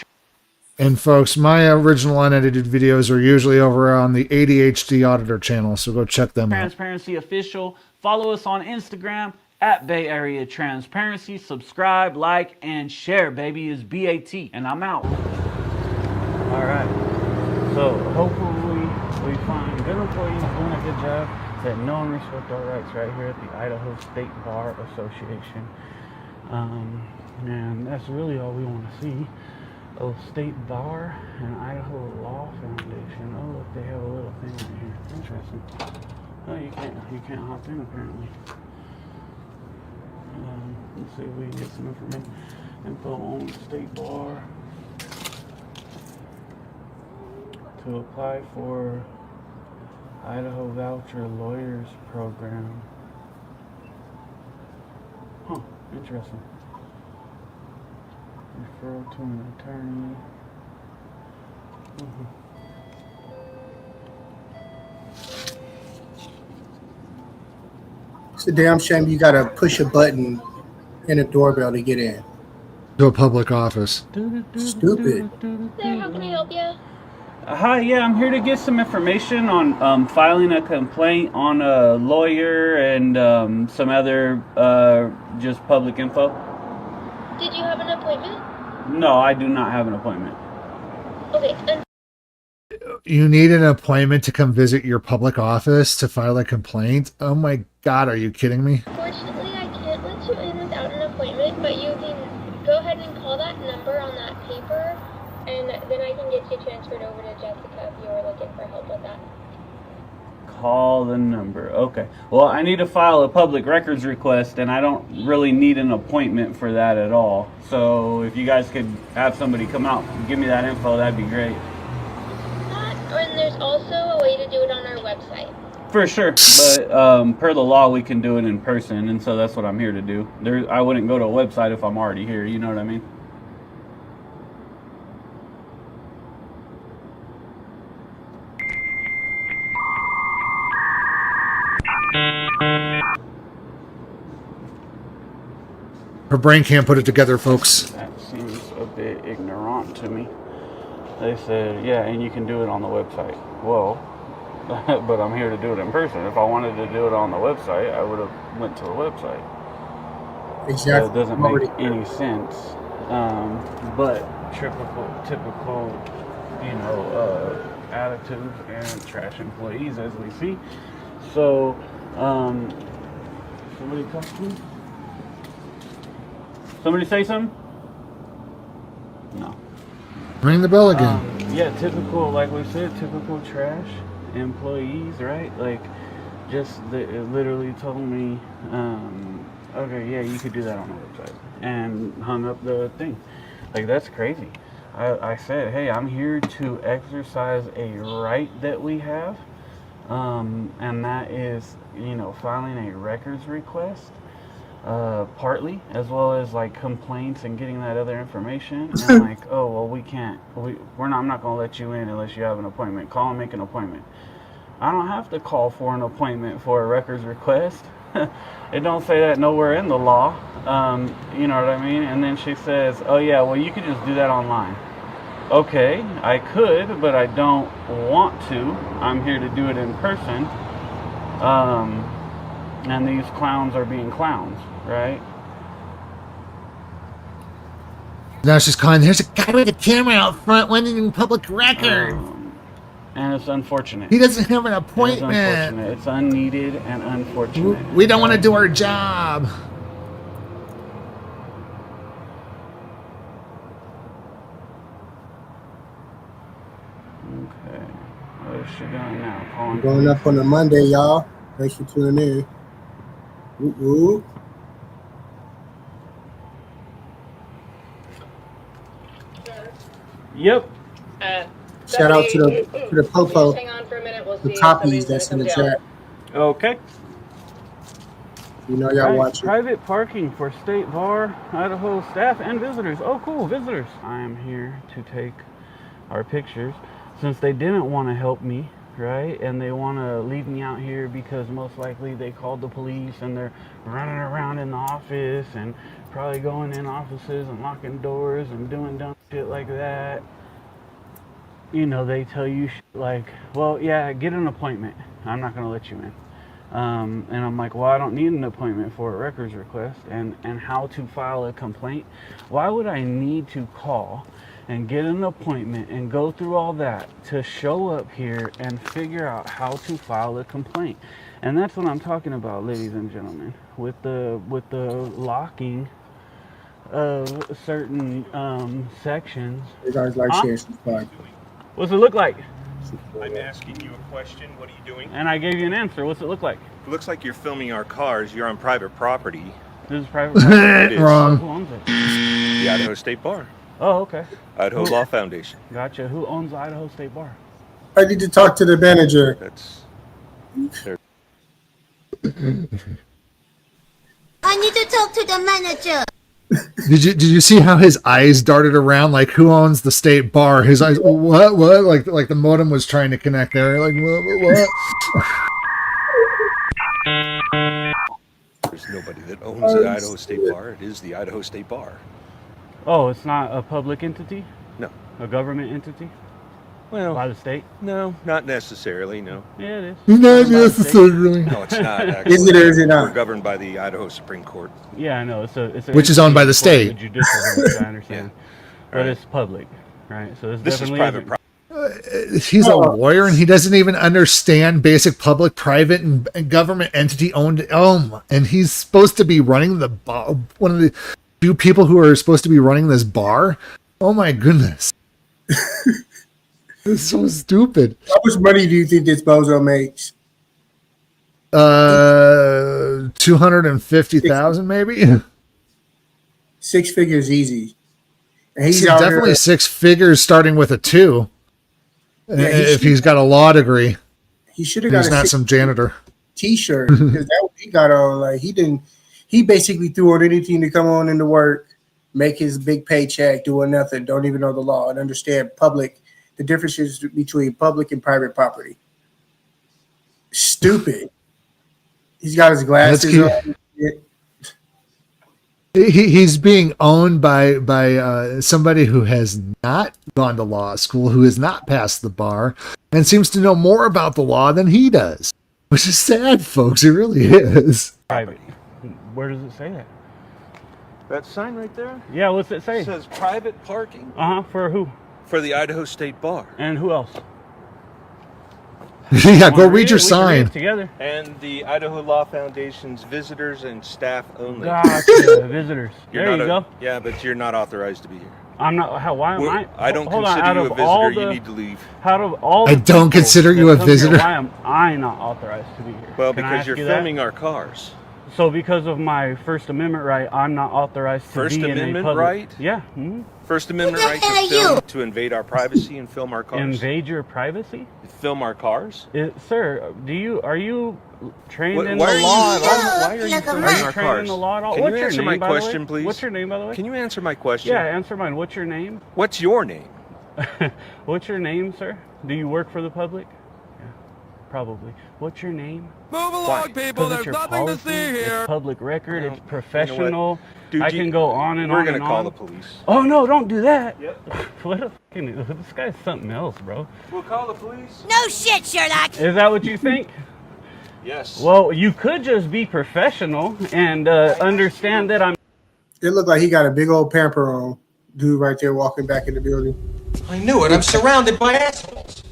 And folks, my original unedited videos are usually over on the ADHD Auditor channel, so go check them out. Transparency Official. Follow us on Instagram at Bay Area Transparency. Subscribe, like, and share. Baby is BAT, and I'm out. All right. So hopefully we find good employees doing a good job that know and respect our rights right here at the Idaho State Bar Association. And that's really all we want to see. Oh, State Bar and Idaho Law Foundation. Oh, look, they have a little thing right here. Interesting. Oh, you can't hop in apparently. Let's see if we can get some information. Info on State Bar. To apply for Idaho Voucher Lawyers Program. Huh, interesting. Referral to an attorney. It's a damn shame you gotta push a button in a doorbell to get in. To a public office. Stupid. Sir, how can I help you? Hi, yeah, I'm here to get some information on filing a complaint on a lawyer and some other just public info. Did you have an appointment? No, I do not have an appointment. Okay, and You need an appointment to come visit your public office to file a complaint? Oh my God, are you kidding me? unfortunately I can't let you in without an appointment, but you can go ahead and call that number on that paper, and then I can get you transferred over to Jessica if you were looking for help with that. Call the number. Okay. Well, I need to file a public records request, and I don't really need an appointment for that at all. So if you guys could have somebody come out and give me that info, that'd be great. And there's also a way to do it on our website. For sure. But per the law, we can do it in person, and so that's what I'm here to do. I wouldn't go to a website if I'm already here. You know what I mean? Her brain can't put it together, folks. That seems a bit ignorant to me. They said, yeah, and you can do it on the website. Well, but I'm here to do it in person. If I wanted to do it on the website, I would have went to the website. Exactly. So it doesn't make any sense. But typical, attitudes and trash employees, as we see. So, somebody talk to me? Somebody say something? No. Ring the bell again. Yeah, typical, like we said, typical trash employees, right? Like, it literally told me, okay, yeah, you could do that on the website, and hung up the thing. Like, that's crazy. I said, hey, I'm here to exercise a right that we have. and that is, filing a records request, partly, as well as like complaints and getting that other information. And like, oh well, I'm not gonna let you in unless you have an appointment. Call and make an appointment. I don't have to call for an appointment for a records request. It don't say that nowhere in the law. You know what I mean? And then she says, oh yeah, well you could just do that online. Okay, I could, but I don't want to. I'm here to do it in person. And these clowns are being clowns, right? Now she's calling, there's a guy with a camera out front wanting public record. And it's unfortunate. He doesn't have an appointment. It's unfortunate. It's unneeded and unfortunate. We don't want to do our job. Okay. What is she doing now? Calling Going up on a Monday, y'all. Thanks for tuning in. Ooh. Yep. Shout out to the popo, the copies that's in the chat. Okay. You know y'all watching. Private parking for State Bar, Idaho staff and visitors. Oh, cool, visitors. I am here to take our pictures since they didn't want to help me, right? And they want to leave me out here because most likely they called the police and they're running around in the office and probably going in offices and locking doors and doing dumb shit like that. They tell you shit like, well, yeah, get an appointment. I'm not going to let you in. And I'm like, well, I don't need an appointment for a records request and how to file a complaint. Why would I need to call and get an appointment and go through all that to show up here and figure out how to file a complaint? And that's what I'm talking about, ladies and gentlemen, with the locking of certain sections. You guys like sharing some fun. What's it look like? I'm asking you a question. What are you doing? And I gave you an answer. What's it look like? It looks like you're filming our cars. You're on private property. This is private property. It is. Wrong. Who owns it? The Idaho State Bar. Oh, okay. Idaho Law Foundation. Gotcha. Who owns the Idaho State Bar? I need to talk to the manager. I need to talk to the manager. Did you see how his eyes darted around? Like, who owns the State Bar? His eyes, what? Like the modem was trying to connect there. Like, what? There's nobody that owns the Idaho State Bar. It is the Idaho State Bar. Oh, it's not a public entity? No. A government entity? Well, by the state? No, not necessarily, no. Yeah, it is. Not necessarily. No, it's not, actually. Is it or is it not? We're governed by the Idaho Supreme Court. Yeah, I know. It's Which is owned by the state. The judicial branch, I understand. Yeah. But Right. it's public, right? So it's This is definitely private property. He's a lawyer and he doesn't even understand basic public, private, and government entity owned. And he's supposed to be running the bar. One of the few people who are supposed to be running this bar. Oh my goodness. This is so stupid. How much money do you think this bozo makes? 250,000 maybe. 6 figures easy. And he's definitely 6 figures starting with a 2. Yeah, if he's got a law degree. He should have got He's not some janitor. T-shirt because that's what he got on. Like he basically threw on anything to come on into work, make his big paycheck, doing nothing, don't even know the law and understand the differences between public and private property. Stupid. He's got his glasses on. He's being owned by somebody who has not gone to law school, who has not passed the bar, and seems to know more about the law than he does. Which is sad, folks. It really is. Private. Where does it say that? That sign right there? Yeah, what's it say? It says private parking. For who? For the Idaho State Bar. And who else? Yeah, go read your sign. Together. And the Idaho Law Foundation's visitors and staff only. Gotcha, visitors. There you go. Yeah, but you're not authorized to be here. I'm not. Why am I? I don't Hold on, consider out you of a visitor. all You the- need to leave. Out of all I the don't people consider you that a come here, visitor. why am I not authorized to be here? Well, Can I because ask you're you that? filming our cars. So because of my First Amendment right, I'm not authorized to First be in a Amendment public. right? Yeah. Mm-hmm. First Amendment right to film, to invade our privacy and film our cars. Invade your privacy? Film our cars? Sir, are you trained in the Why law at all? are you filming Are you our trained cars? in the law at all? Can What's you your answer name, my by the way? question, please? What's your name, by the way? Can you answer my question? Yeah, answer mine. What's your name? What's your name? What's your name, sir? Do you work for the public? Yeah, probably. What's your name? Move along, people. There's nothing to see here. It's public record. Well, it's professional. you know what? Dude, I can go on and we're on gonna and call on. the police. Oh no! Don't do that. Yep. What a fucking, this guy's something else, bro. We'll call the police. No shit, Sherlock. Is that what you think? Yes. Well, you could just be professional and understand that I'm. It looked like he got a big old pamper on. Dude right there walking back in the building. I knew it. I'm surrounded by assholes.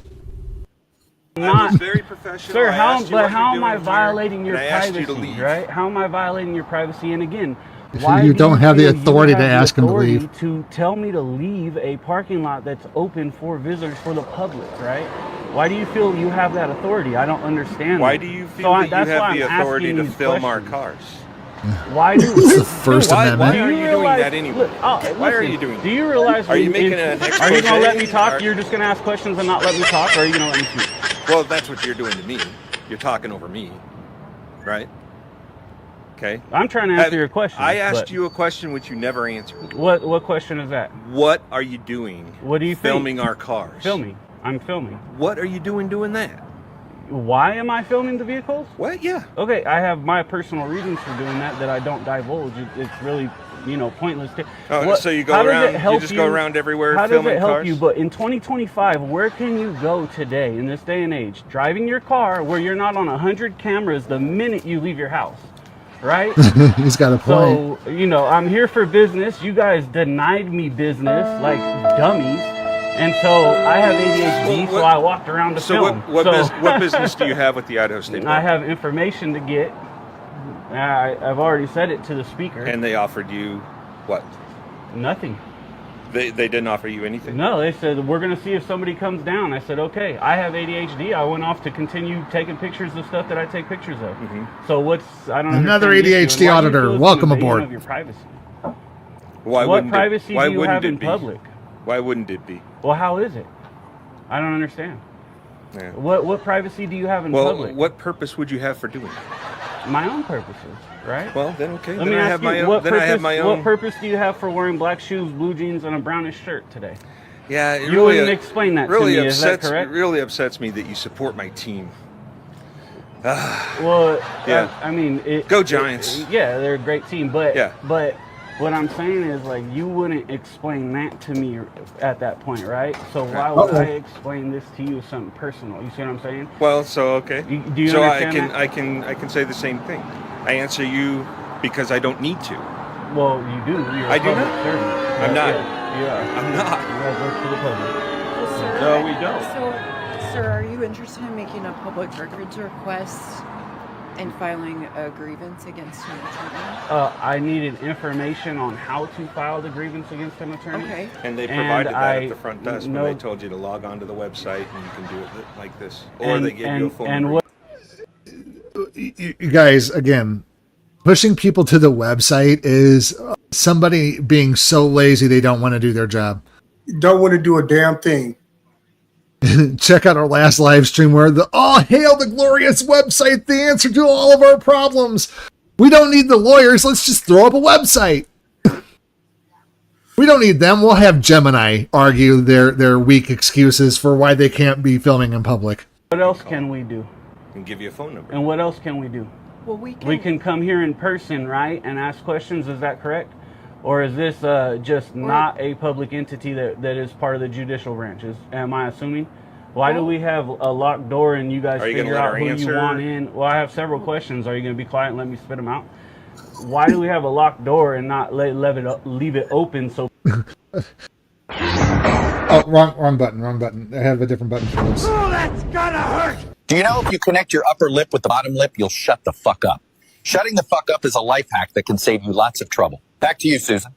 Not very professional. Sir, I asked you what how you're am I doing here, violating your and I asked you to privacy? leave. Right? How am I violating your privacy? And again, why You don't have the feel you authority to have the ask him to authority leave. to tell me to leave a parking lot that's open for visitors for the public, right? Why do you feel you have that authority? I don't understand. Why that. do you So feel that you that's why have the I'm authority asking to these film our questions. cars? Why do It's the First Amendment. Why are you doing realize- that anyway? Look, Why are listen, you doing that? Do you realize? Are you when- making an Are you gonna let me expose? talk? You're just gonna ask questions and not let me talk, or are you gonna let me speak? Well, that's what you're doing to me. You're talking over me, right? Okay. I'm trying to answer your question. I asked but you a question which you never answered. What question is that? What are you doing? What do you filming think? our cars? Filming. I'm filming. What are you doing that? Why am I filming the vehicles? What? Yeah. Okay, I have my personal reasons for doing that I don't divulge. It's really, pointless. Oh, so you go how does around? it help You just go around everywhere How filming does it help cars? you? But in 2025, where can you go today in this day and age, driving your car where you're not on 100 cameras the minute you leave your house, right? He's got a point. So I'm here for business. You guys denied me business like dummies. And so I have ADHD, so I walked around to film. What business do you have with the Idaho State Park? I have information to get. I've already said it to the speaker. And they offered you what? Nothing. They didn't offer you anything? No, they said, we're going to see if somebody comes down. I said, okay. I have ADHD. I went off to continue taking pictures of stuff that I take pictures of. So I don't Another understand the issue. ADHD And why do you auditor. feel it's Welcome an invasion aboard. Of your privacy? What privacy do you have in public? Why wouldn't it be? Well, how is it? I don't understand. Yeah. What privacy do you have in public? What purpose would you have for doing it? My own purposes, right? Well, then okay. Let Then me I ask have you, my own. what Then purpose, I have my own. What purpose do you have for wearing black shoes, blue jeans, and a brownish shirt today? Yeah, it You really, wouldn't explain that really to me, is that upsets, correct? It really upsets me that you support my team. Well, Yeah. I mean, Go Giants. Yeah, they're a great team, but Yeah. but what I'm saying is, like, you wouldn't explain that to me at that point, right? So why would I explain this to you as something personal? You see what I'm saying? Well, so okay. Do you so understand I can say the same thing. I answer you because I don't need to. Well, you do. You're I a do public not. servant. I'm not. Yeah, you are. I'm not. You guys work for the public. Well, sir, No, we don't. So, sir, are you interested in making a public records request and filing a grievance against an attorney? I needed information on how to file the grievance against an attorney. Okay. And they provided that at the front desk when no- they told you to log on to the website and you can do it like this. Or they gave you a phone and number. what You guys, again, pushing people to the website is somebody being so lazy they don't want to do their job. Don't want to do a damn thing. Check out our last live stream where hail the glorious website, the answer to all of our problems. We don't need the lawyers. Let's just throw up a website. We don't need them. We'll have Gemini argue their weak excuses for why they can't be filming in public. What else can we do? And give you a phone number. And what else can we do? Well, we can come here in person, right, and ask questions. Is that correct? Or is this just not a public entity that is part of the judicial branches? Am I assuming? Why do we have a locked door and you guys Are you figure gonna let out her who answer? you want in? Well, I have several questions. Are you going to be quiet and let me spit them out? Why do we have a locked door and not leave it open so... Oh, wrong button. I have a different button for this. Oh, that's gonna hurt! Do you know if you connect your upper lip with the bottom lip, you'll shut the fuck up? Shutting the fuck up is a life hack that can save you lots of trouble. Back to you, Susan.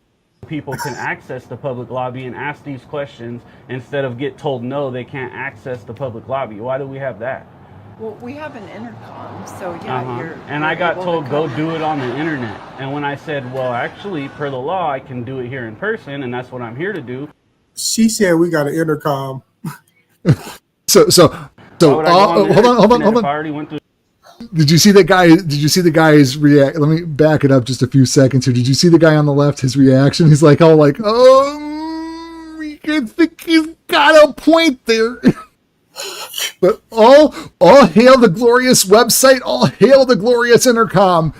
people can access the public lobby and ask these questions instead of get told no, they can't access the public lobby? Why do we have that? Well, we have an intercom, so yeah, and I got told go do it on the internet. And when I said, well, actually, per the law, I can do it here in person, and that's what I'm here to do. She said we got an intercom. So hold on. I already went through. Did you see that guy? Did you see the guy's react? Let me back it up just a few seconds here. Did you see the guy on the left? His reaction. He's like, you think he's got a point there. But all hail the glorious website. All hail the glorious intercom.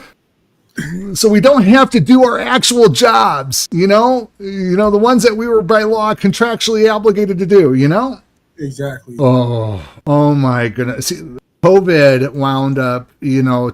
So we don't have to do our actual jobs. The ones that we were by law contractually obligated to do. Exactly. Oh my goodness. See, COVID wound up,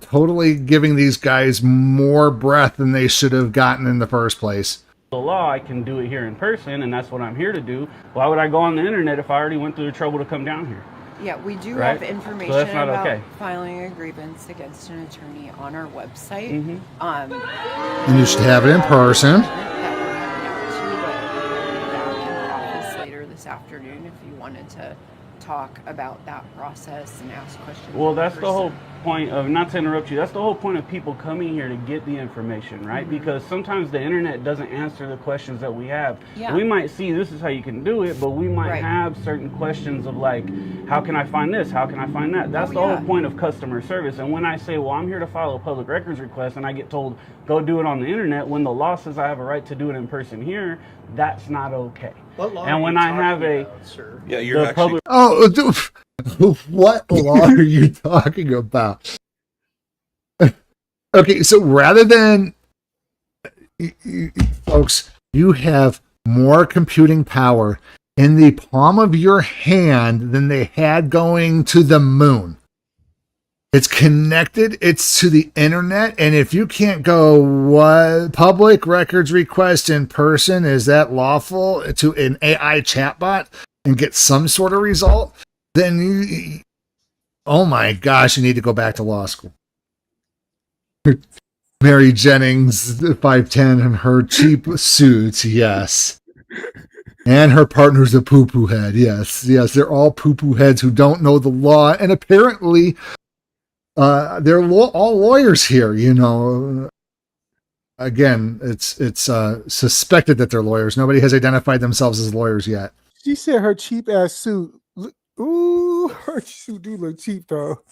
totally giving these guys more breath than they should have gotten in the first place. The law, I can do it here in person, and that's what I'm here to do. Why would I go on the internet if I already went through the trouble to come down here? Yeah, we do have information so that's not about okay. filing a grievance against an attorney on our website. And you should have it in person. That we're handing out to, but back in the office later this afternoon if you wanted to talk about that process and ask questions. Well, that's the whole point of, not to interrupt you, that's the whole point of people coming here to get the information, right? Because sometimes the internet doesn't answer the questions that we have. Yeah. We might see this is how you can do it, but we might have certain questions of like, how can I find this? How can I find that? That's the whole point of customer service. And when I say, well, I'm here to file a public records request, and I get told, go do it on the internet, when the law says I have a right to do it in person here, that's not okay. What law and when I have sir? Yeah, you're actually. What law are you talking about? Okay, so rather than folks, you have more computing power in the palm of your hand than they had going to the moon. It's connected, it's to the internet, and if you can't go, what public records request in person, is that lawful to an AI chatbot and get some sort of result? Then you, oh my gosh, you need to go back to law school. Mary Jennings, 5'10", and her cheap suits, yes. And her partner's a poo-poo head, yes. They're all poo-poo heads who don't know the law, and apparently they're all lawyers here, Again, it's suspected that they're lawyers. Nobody has identified themselves as lawyers yet. She said her cheap ass suit. Ooh, her suit do look cheap though.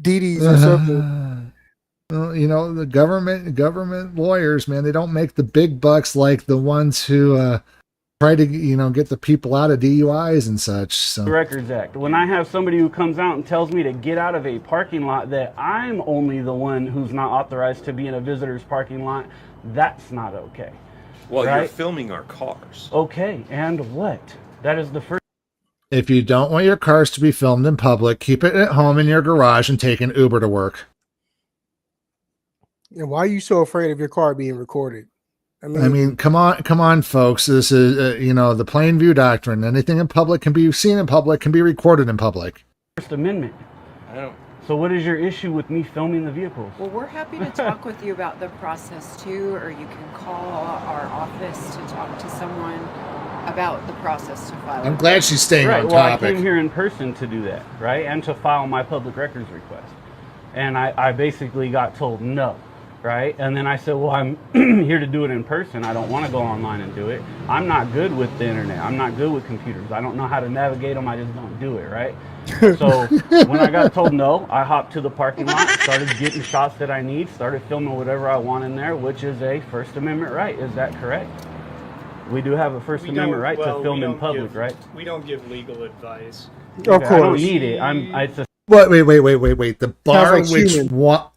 DD's or something. Well, the government lawyers, man, they don't make the big bucks like the ones who try to, get the people out of DUIs and such. So. Records Act. When I have somebody who comes out and tells me to get out of a parking lot that I'm only the one who's not authorized to be in a visitor's parking lot, that's not okay. Well, right? You're filming our cars. Okay, and what? That is the first. If you don't want your cars to be filmed in public, keep it at home in your garage and take an Uber to work. And why are you so afraid of your car being recorded? I mean, come on, folks. This is, the plain view doctrine. Anything in public can be seen in public, can be recorded in public. First Amendment. I don't. So what is your issue with me filming the vehicles? Well, we're happy to talk with you about the process too, or you can call our office to talk to someone about the process to file. I'm glad she's staying on Well, topic. I came here in person to do that, right? And to file my public records request. And I basically got told no, right? And then I said, well, I'm here to do it in person. I don't want to go online and do it. I'm not good with the internet. I'm not good with computers. I don't know how to navigate them. I just don't do it, right? So when I got told no, I hopped to the parking lot, started getting shots that I need, started filming whatever I want in there, which is a First Amendment right. Is that correct? We do have a First Amendment right to film in public, right? We don't give legal advice. Of course. I don't need it. It's a Wait. The bar like which Schumann. what?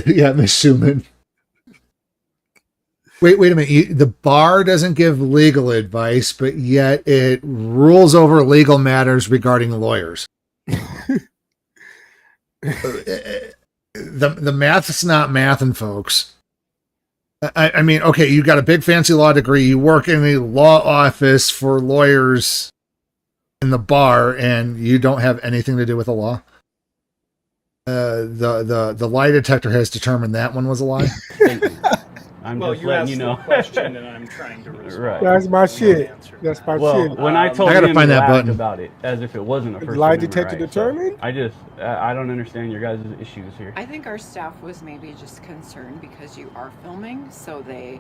Yeah, Miss Schumann. Wait a minute. The bar doesn't give legal advice, but yet it rules over legal matters regarding lawyers. The math's not mathin', folks. I mean, okay, you got a big fancy law degree. You work in a law office for lawyers in the bar, and you don't have anything to do with the law. The lie detector has determined that one was a lie. I'm well, just you letting asked you know. the question and I'm trying to respond. Right. That's my shit. That's my Well, shit. when I told I gotta him, find he that laughed button. about it as if it wasn't a First Lie Amendment detector right. So determined? I don't understand your guys' issues here. I think our staff was maybe just concerned because you are filming, so they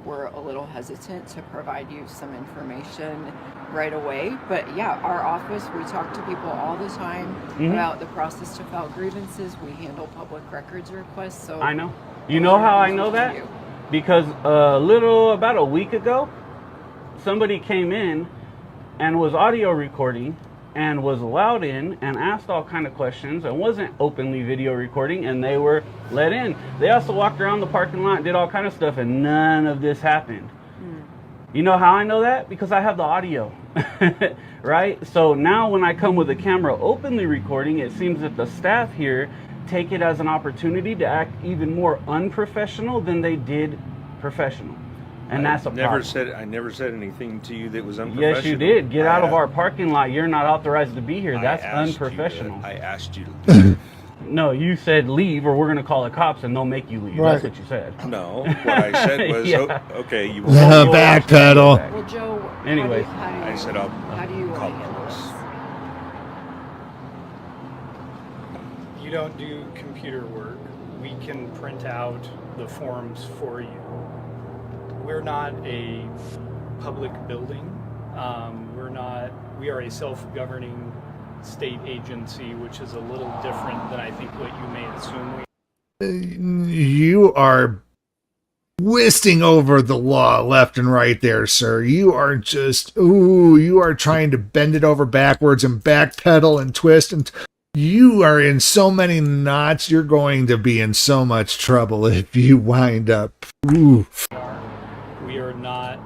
were a little hesitant to provide you some information right away. But yeah, our office, we talk to people all the time about the process to file grievances. We handle public records requests. So I know. You know how I know that? Because about a week ago, somebody came in and was audio recording and was allowed in and asked all kind of questions and wasn't openly video recording, and they were let in. They also walked around the parking lot, did all kind of stuff, and none of this happened. You know how I know that? Because I have the audio, right? So now when I come with a camera openly recording, it seems that the staff here take it as an opportunity to act even more unprofessional than they did professional. And that's a problem. I never said anything to you that was unprofessional. Yes, you did. Get out of our parking lot. You're not authorized to be here. That's unprofessional. I asked you to leave. No, you said leave or we're going to call the cops and they'll make you leave. Right. That's what you said. No, what I said was, Yeah. okay, you Backpedal. Well, Joe, Anyways. I said I'll how do you call want to the handle police. this? You don't do computer work. We can print out the forms for you. We're not a public building. We are a self-governing state agency, which is a little different than I think what you may assume we You are twisting over the law left and right there, sir. You are just, you are trying to bend it over backwards and backpedal and twist, and you are in so many knots. You're going to be in so much trouble if you wind up. Ooh. We are not.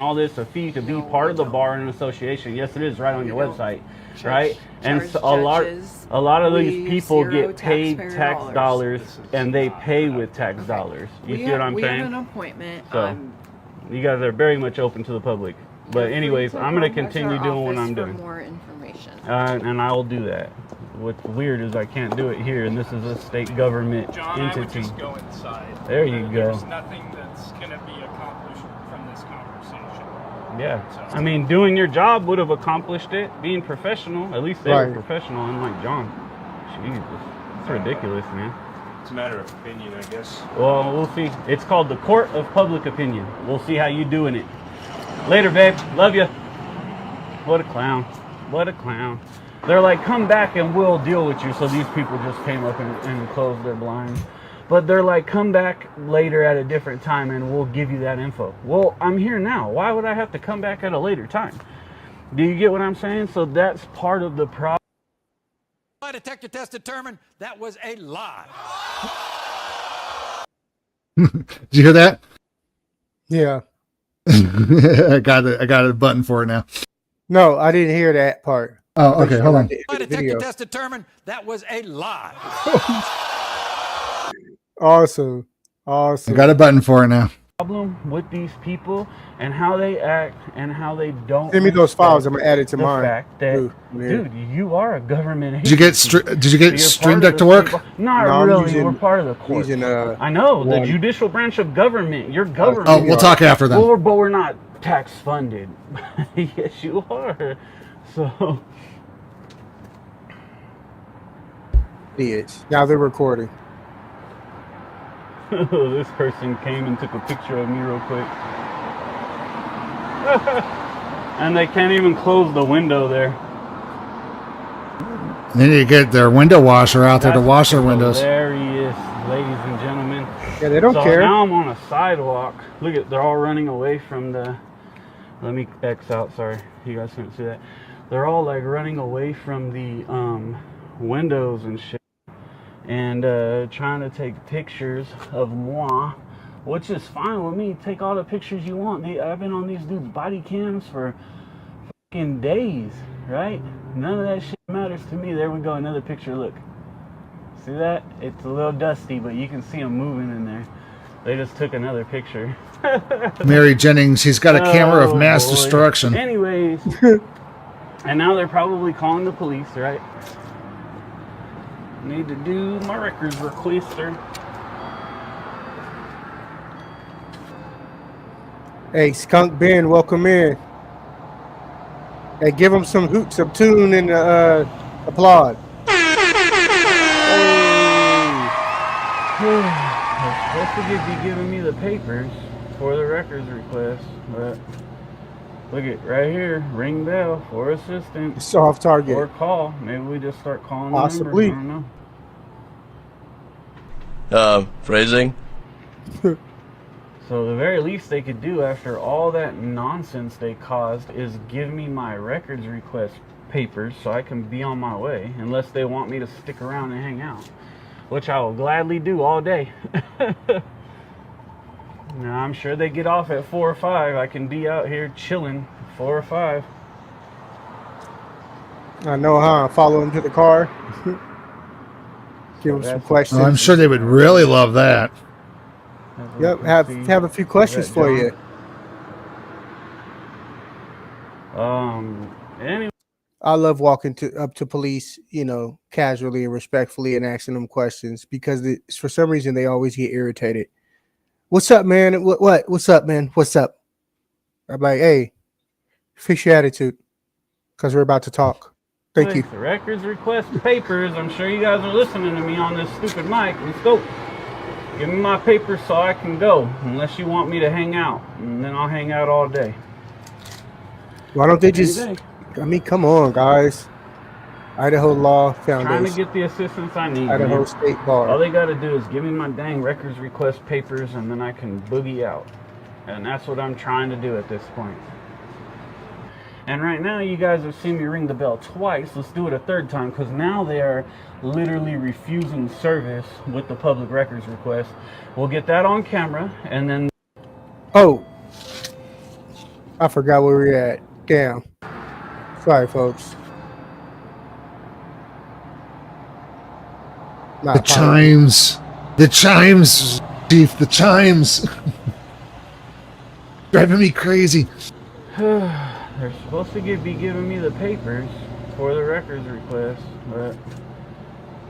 All this a fee to be part of the bar and association. Yes, it is right on your website, right? And so a lot of these people get paid tax dollars and they pay with tax dollars. You see what I'm saying? We have an appointment. So you guys are very much open to the public. But anyways, I'm going to continue doing what I'm doing. For more information. And I will do that. What's weird is I can't do it here, and this is a state government John, entity. I would just go inside. There you go. There's nothing that's going to be accomplished from this conversation. Yeah. I mean, doing your job would have accomplished it. Being professional, at least they were professional, unlike John. Jesus. It's ridiculous, man. It's a matter of opinion, I guess. Well, we'll see. It's called the Court of Public Opinion. We'll see how you doing it. Later, babe. Love you. What a clown. What a clown. They're like, come back and we'll deal with you. So these people just came up and closed their blinds. But they're like, come back later at a different time and we'll give you that info. Well, I'm here now. Why would I have to come back at a later time? Do you get what I'm saying? So that's part of the problem. Lie detector test determined that was a lie. Did you hear that? Yeah. I got a button for it now. No, I didn't hear that part. Oh, okay, hold on. Lie detector test determined that was a lie. Awesome. I got a button for it now. Problem with these people and how they act and how they don't. Send me those files. I'm gonna add it to the mine. Fact that, dude, you are a government Did you get Stream Deck to work? Not really. We're part of the court. I know the judicial branch of government. You're government. Oh, we'll talk after then. But we're not tax funded. Yes, you are. So. Idiots. Now they're recording. This person came and took a picture of me real quick. And they can't even close the window there. They need to get their window washer out there to wash their windows. There he is, ladies and gentlemen. Yeah, they don't care. So now I'm on a sidewalk. Look at, they're all running away from the, let me X out, sorry. You guys couldn't see that. They're all like running away from the windows and shit. And trying to take pictures of moi, which is fine with me. Take all the pictures you want. I've been on these dudes' body cams for fucking days, right? None of that shit matters to me. There we go, another picture. Look, see that? It's a little dusty, but you can see them moving in there. They just took another picture. Mary Jennings, he's got a camera of mass destruction. Anyways, and now they're probably calling the police, right? Need to do my records requester. Hey, Skunk Ben, welcome in. Hey, give him some hoots of tune and applaud. They're supposed to be giving me the papers for the records request, but look at right here, ring bell for assistance. Soft target. Or call. Maybe we just start calling Possibly. the number. I don't know. Phrasing. So the very least they could do after all that nonsense they caused is give me my records request papers so I can be on my way, unless they want me to stick around and hang out, which I will gladly do all day. Now I'm sure they get off at 4 or 5. I can be out here chilling 4 or 5. I know, huh? Follow him to the car. Give him some questions. I'm sure they would really love that. Yep, have a few questions for you. Anyway. I love walking up to police, you know, casually and respectfully and asking them questions because for some reason they always get irritated. What's up, man? What? What's up, man? What's up? I'm like, hey, fix your attitude because we're about to talk. Thank you. The records request papers. I'm sure you guys are listening to me on this stupid mic. Let's go. Give me my papers so I can go, unless you want me to hang out, and then I'll hang out all day. Why don't they just, I mean, come on, guys. Idaho Law Foundation. Trying to get the assistance I need. Idaho man. State Bar. All they got to do is give me my dang records request papers, and then I can boogie out. And that's what I'm trying to do at this point. And right now, you guys have seen me ring the bell twice. Let's do it a third time, because now they are literally refusing service with the public records request. We'll get that on camera, and then... Oh, I forgot where we're at. Damn. Sorry, folks. The chimes. The chimes, Chief. The chimes. Driving me crazy. They're supposed to be giving me the papers for the records request, but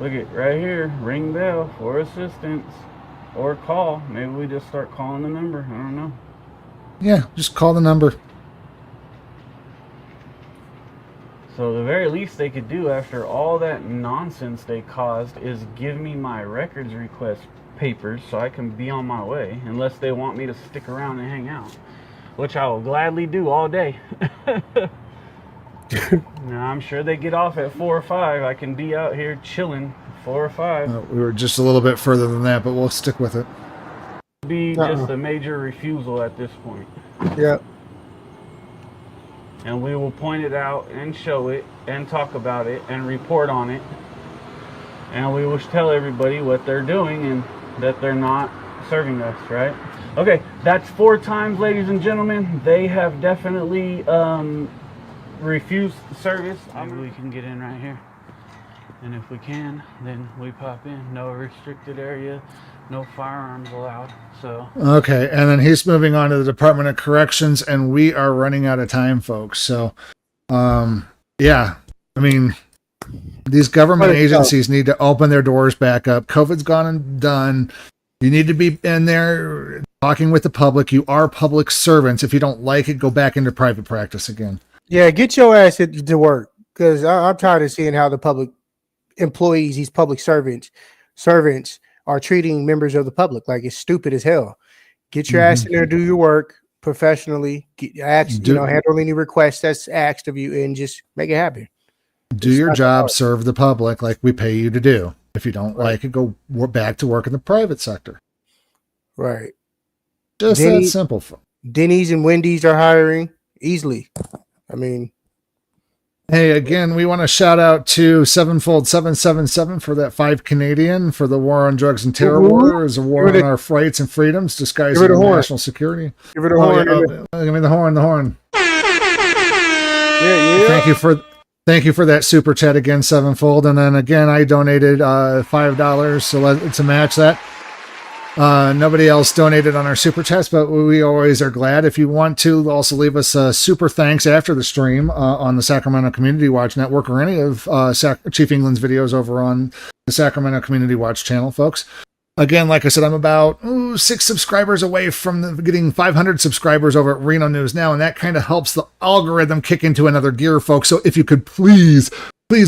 look at right here, ring bell for assistance or call. Maybe we just start calling the number. I don't know. Yeah, just call the number. So the very least they could do after all that nonsense they caused is give me my records request papers so I can be on my way, unless they want me to stick around and hang out, which I will gladly do all day. Now I'm sure they get off at 4 or 5. I can be out here chilling 4 or 5. We were just a little bit further than that, but we'll stick with it. Be just a major refusal at this point. Yep. And we will point it out and show it and talk about it and report on it. And we will tell everybody what they're doing and that they're not serving us, right? Okay, that's 4 times, ladies and gentlemen. They have definitely refused service. Maybe we can get in right here. And if we can, then we pop in. No restricted area, no firearms allowed. So okay, and then he's moving on to the Department of Corrections, and we are running out of time, folks. So, yeah, I mean, these government agencies need to open their doors back up. COVID's gone and done. You need to be in there talking with the public. You are public servants. If you don't like it, go back into private practice again. Yeah, get your ass to work, because I'm tired of seeing how the public employees, these public servants are treating members of the public like it's stupid as hell. Get your ass in there, do your work professionally, handle any requests that's asked of you, and just make it happen. Do your job, serve the public like we pay you to do. If you don't like it, go back to work in the private sector. Right. Just that simple. Denny's and Wendy's are hiring easily. I mean, hey, again, we want to shout out to Sevenfold 777 for that 5 Canadian for the war on drugs and terror. War is a war on our rights and freedoms disguised as national security. Give it a horn. Give me the horn. The horn. Yeah. Thank you for that super chat again, Sevenfold. And then again, I donated $5, so to match that. Nobody else donated on our super chats, but we always are glad. If you want to also leave us a super thanks after the stream on the Sacramento Community Watch Network or any of Chief England's videos over on the Sacramento Community Watch channel, folks. Again, like I said, I'm about 6 subscribers away from getting 500 subscribers over at Reno News Now, and that kind of helps the algorithm kick into another gear, folks. So if you could please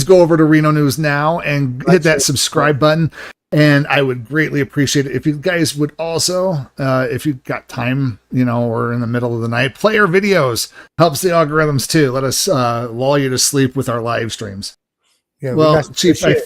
go over to Reno News Now and hit that subscribe button. And I would greatly appreciate it if you guys would also, if you've got time, or in the middle of the night, play our videos. Helps the algorithms too. Let us lull you to sleep with our live streams. Yeah, well, Chief, I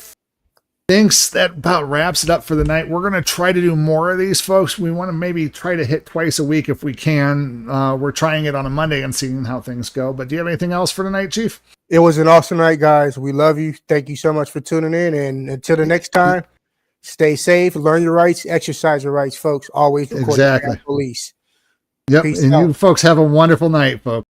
think that about wraps it up for the night. We're going to try to do more of these, folks. We want to maybe try to hit twice a week if we can. We're trying it on a Monday and seeing how things go. But do you have anything else for tonight, Chief? It was an awesome night, guys. We love you. Thank you so much for tuning in. And until the next time, stay safe, learn your rights, exercise your rights, folks. Always report to the police. Yep. Peace and out. you folks have a wonderful night, folks.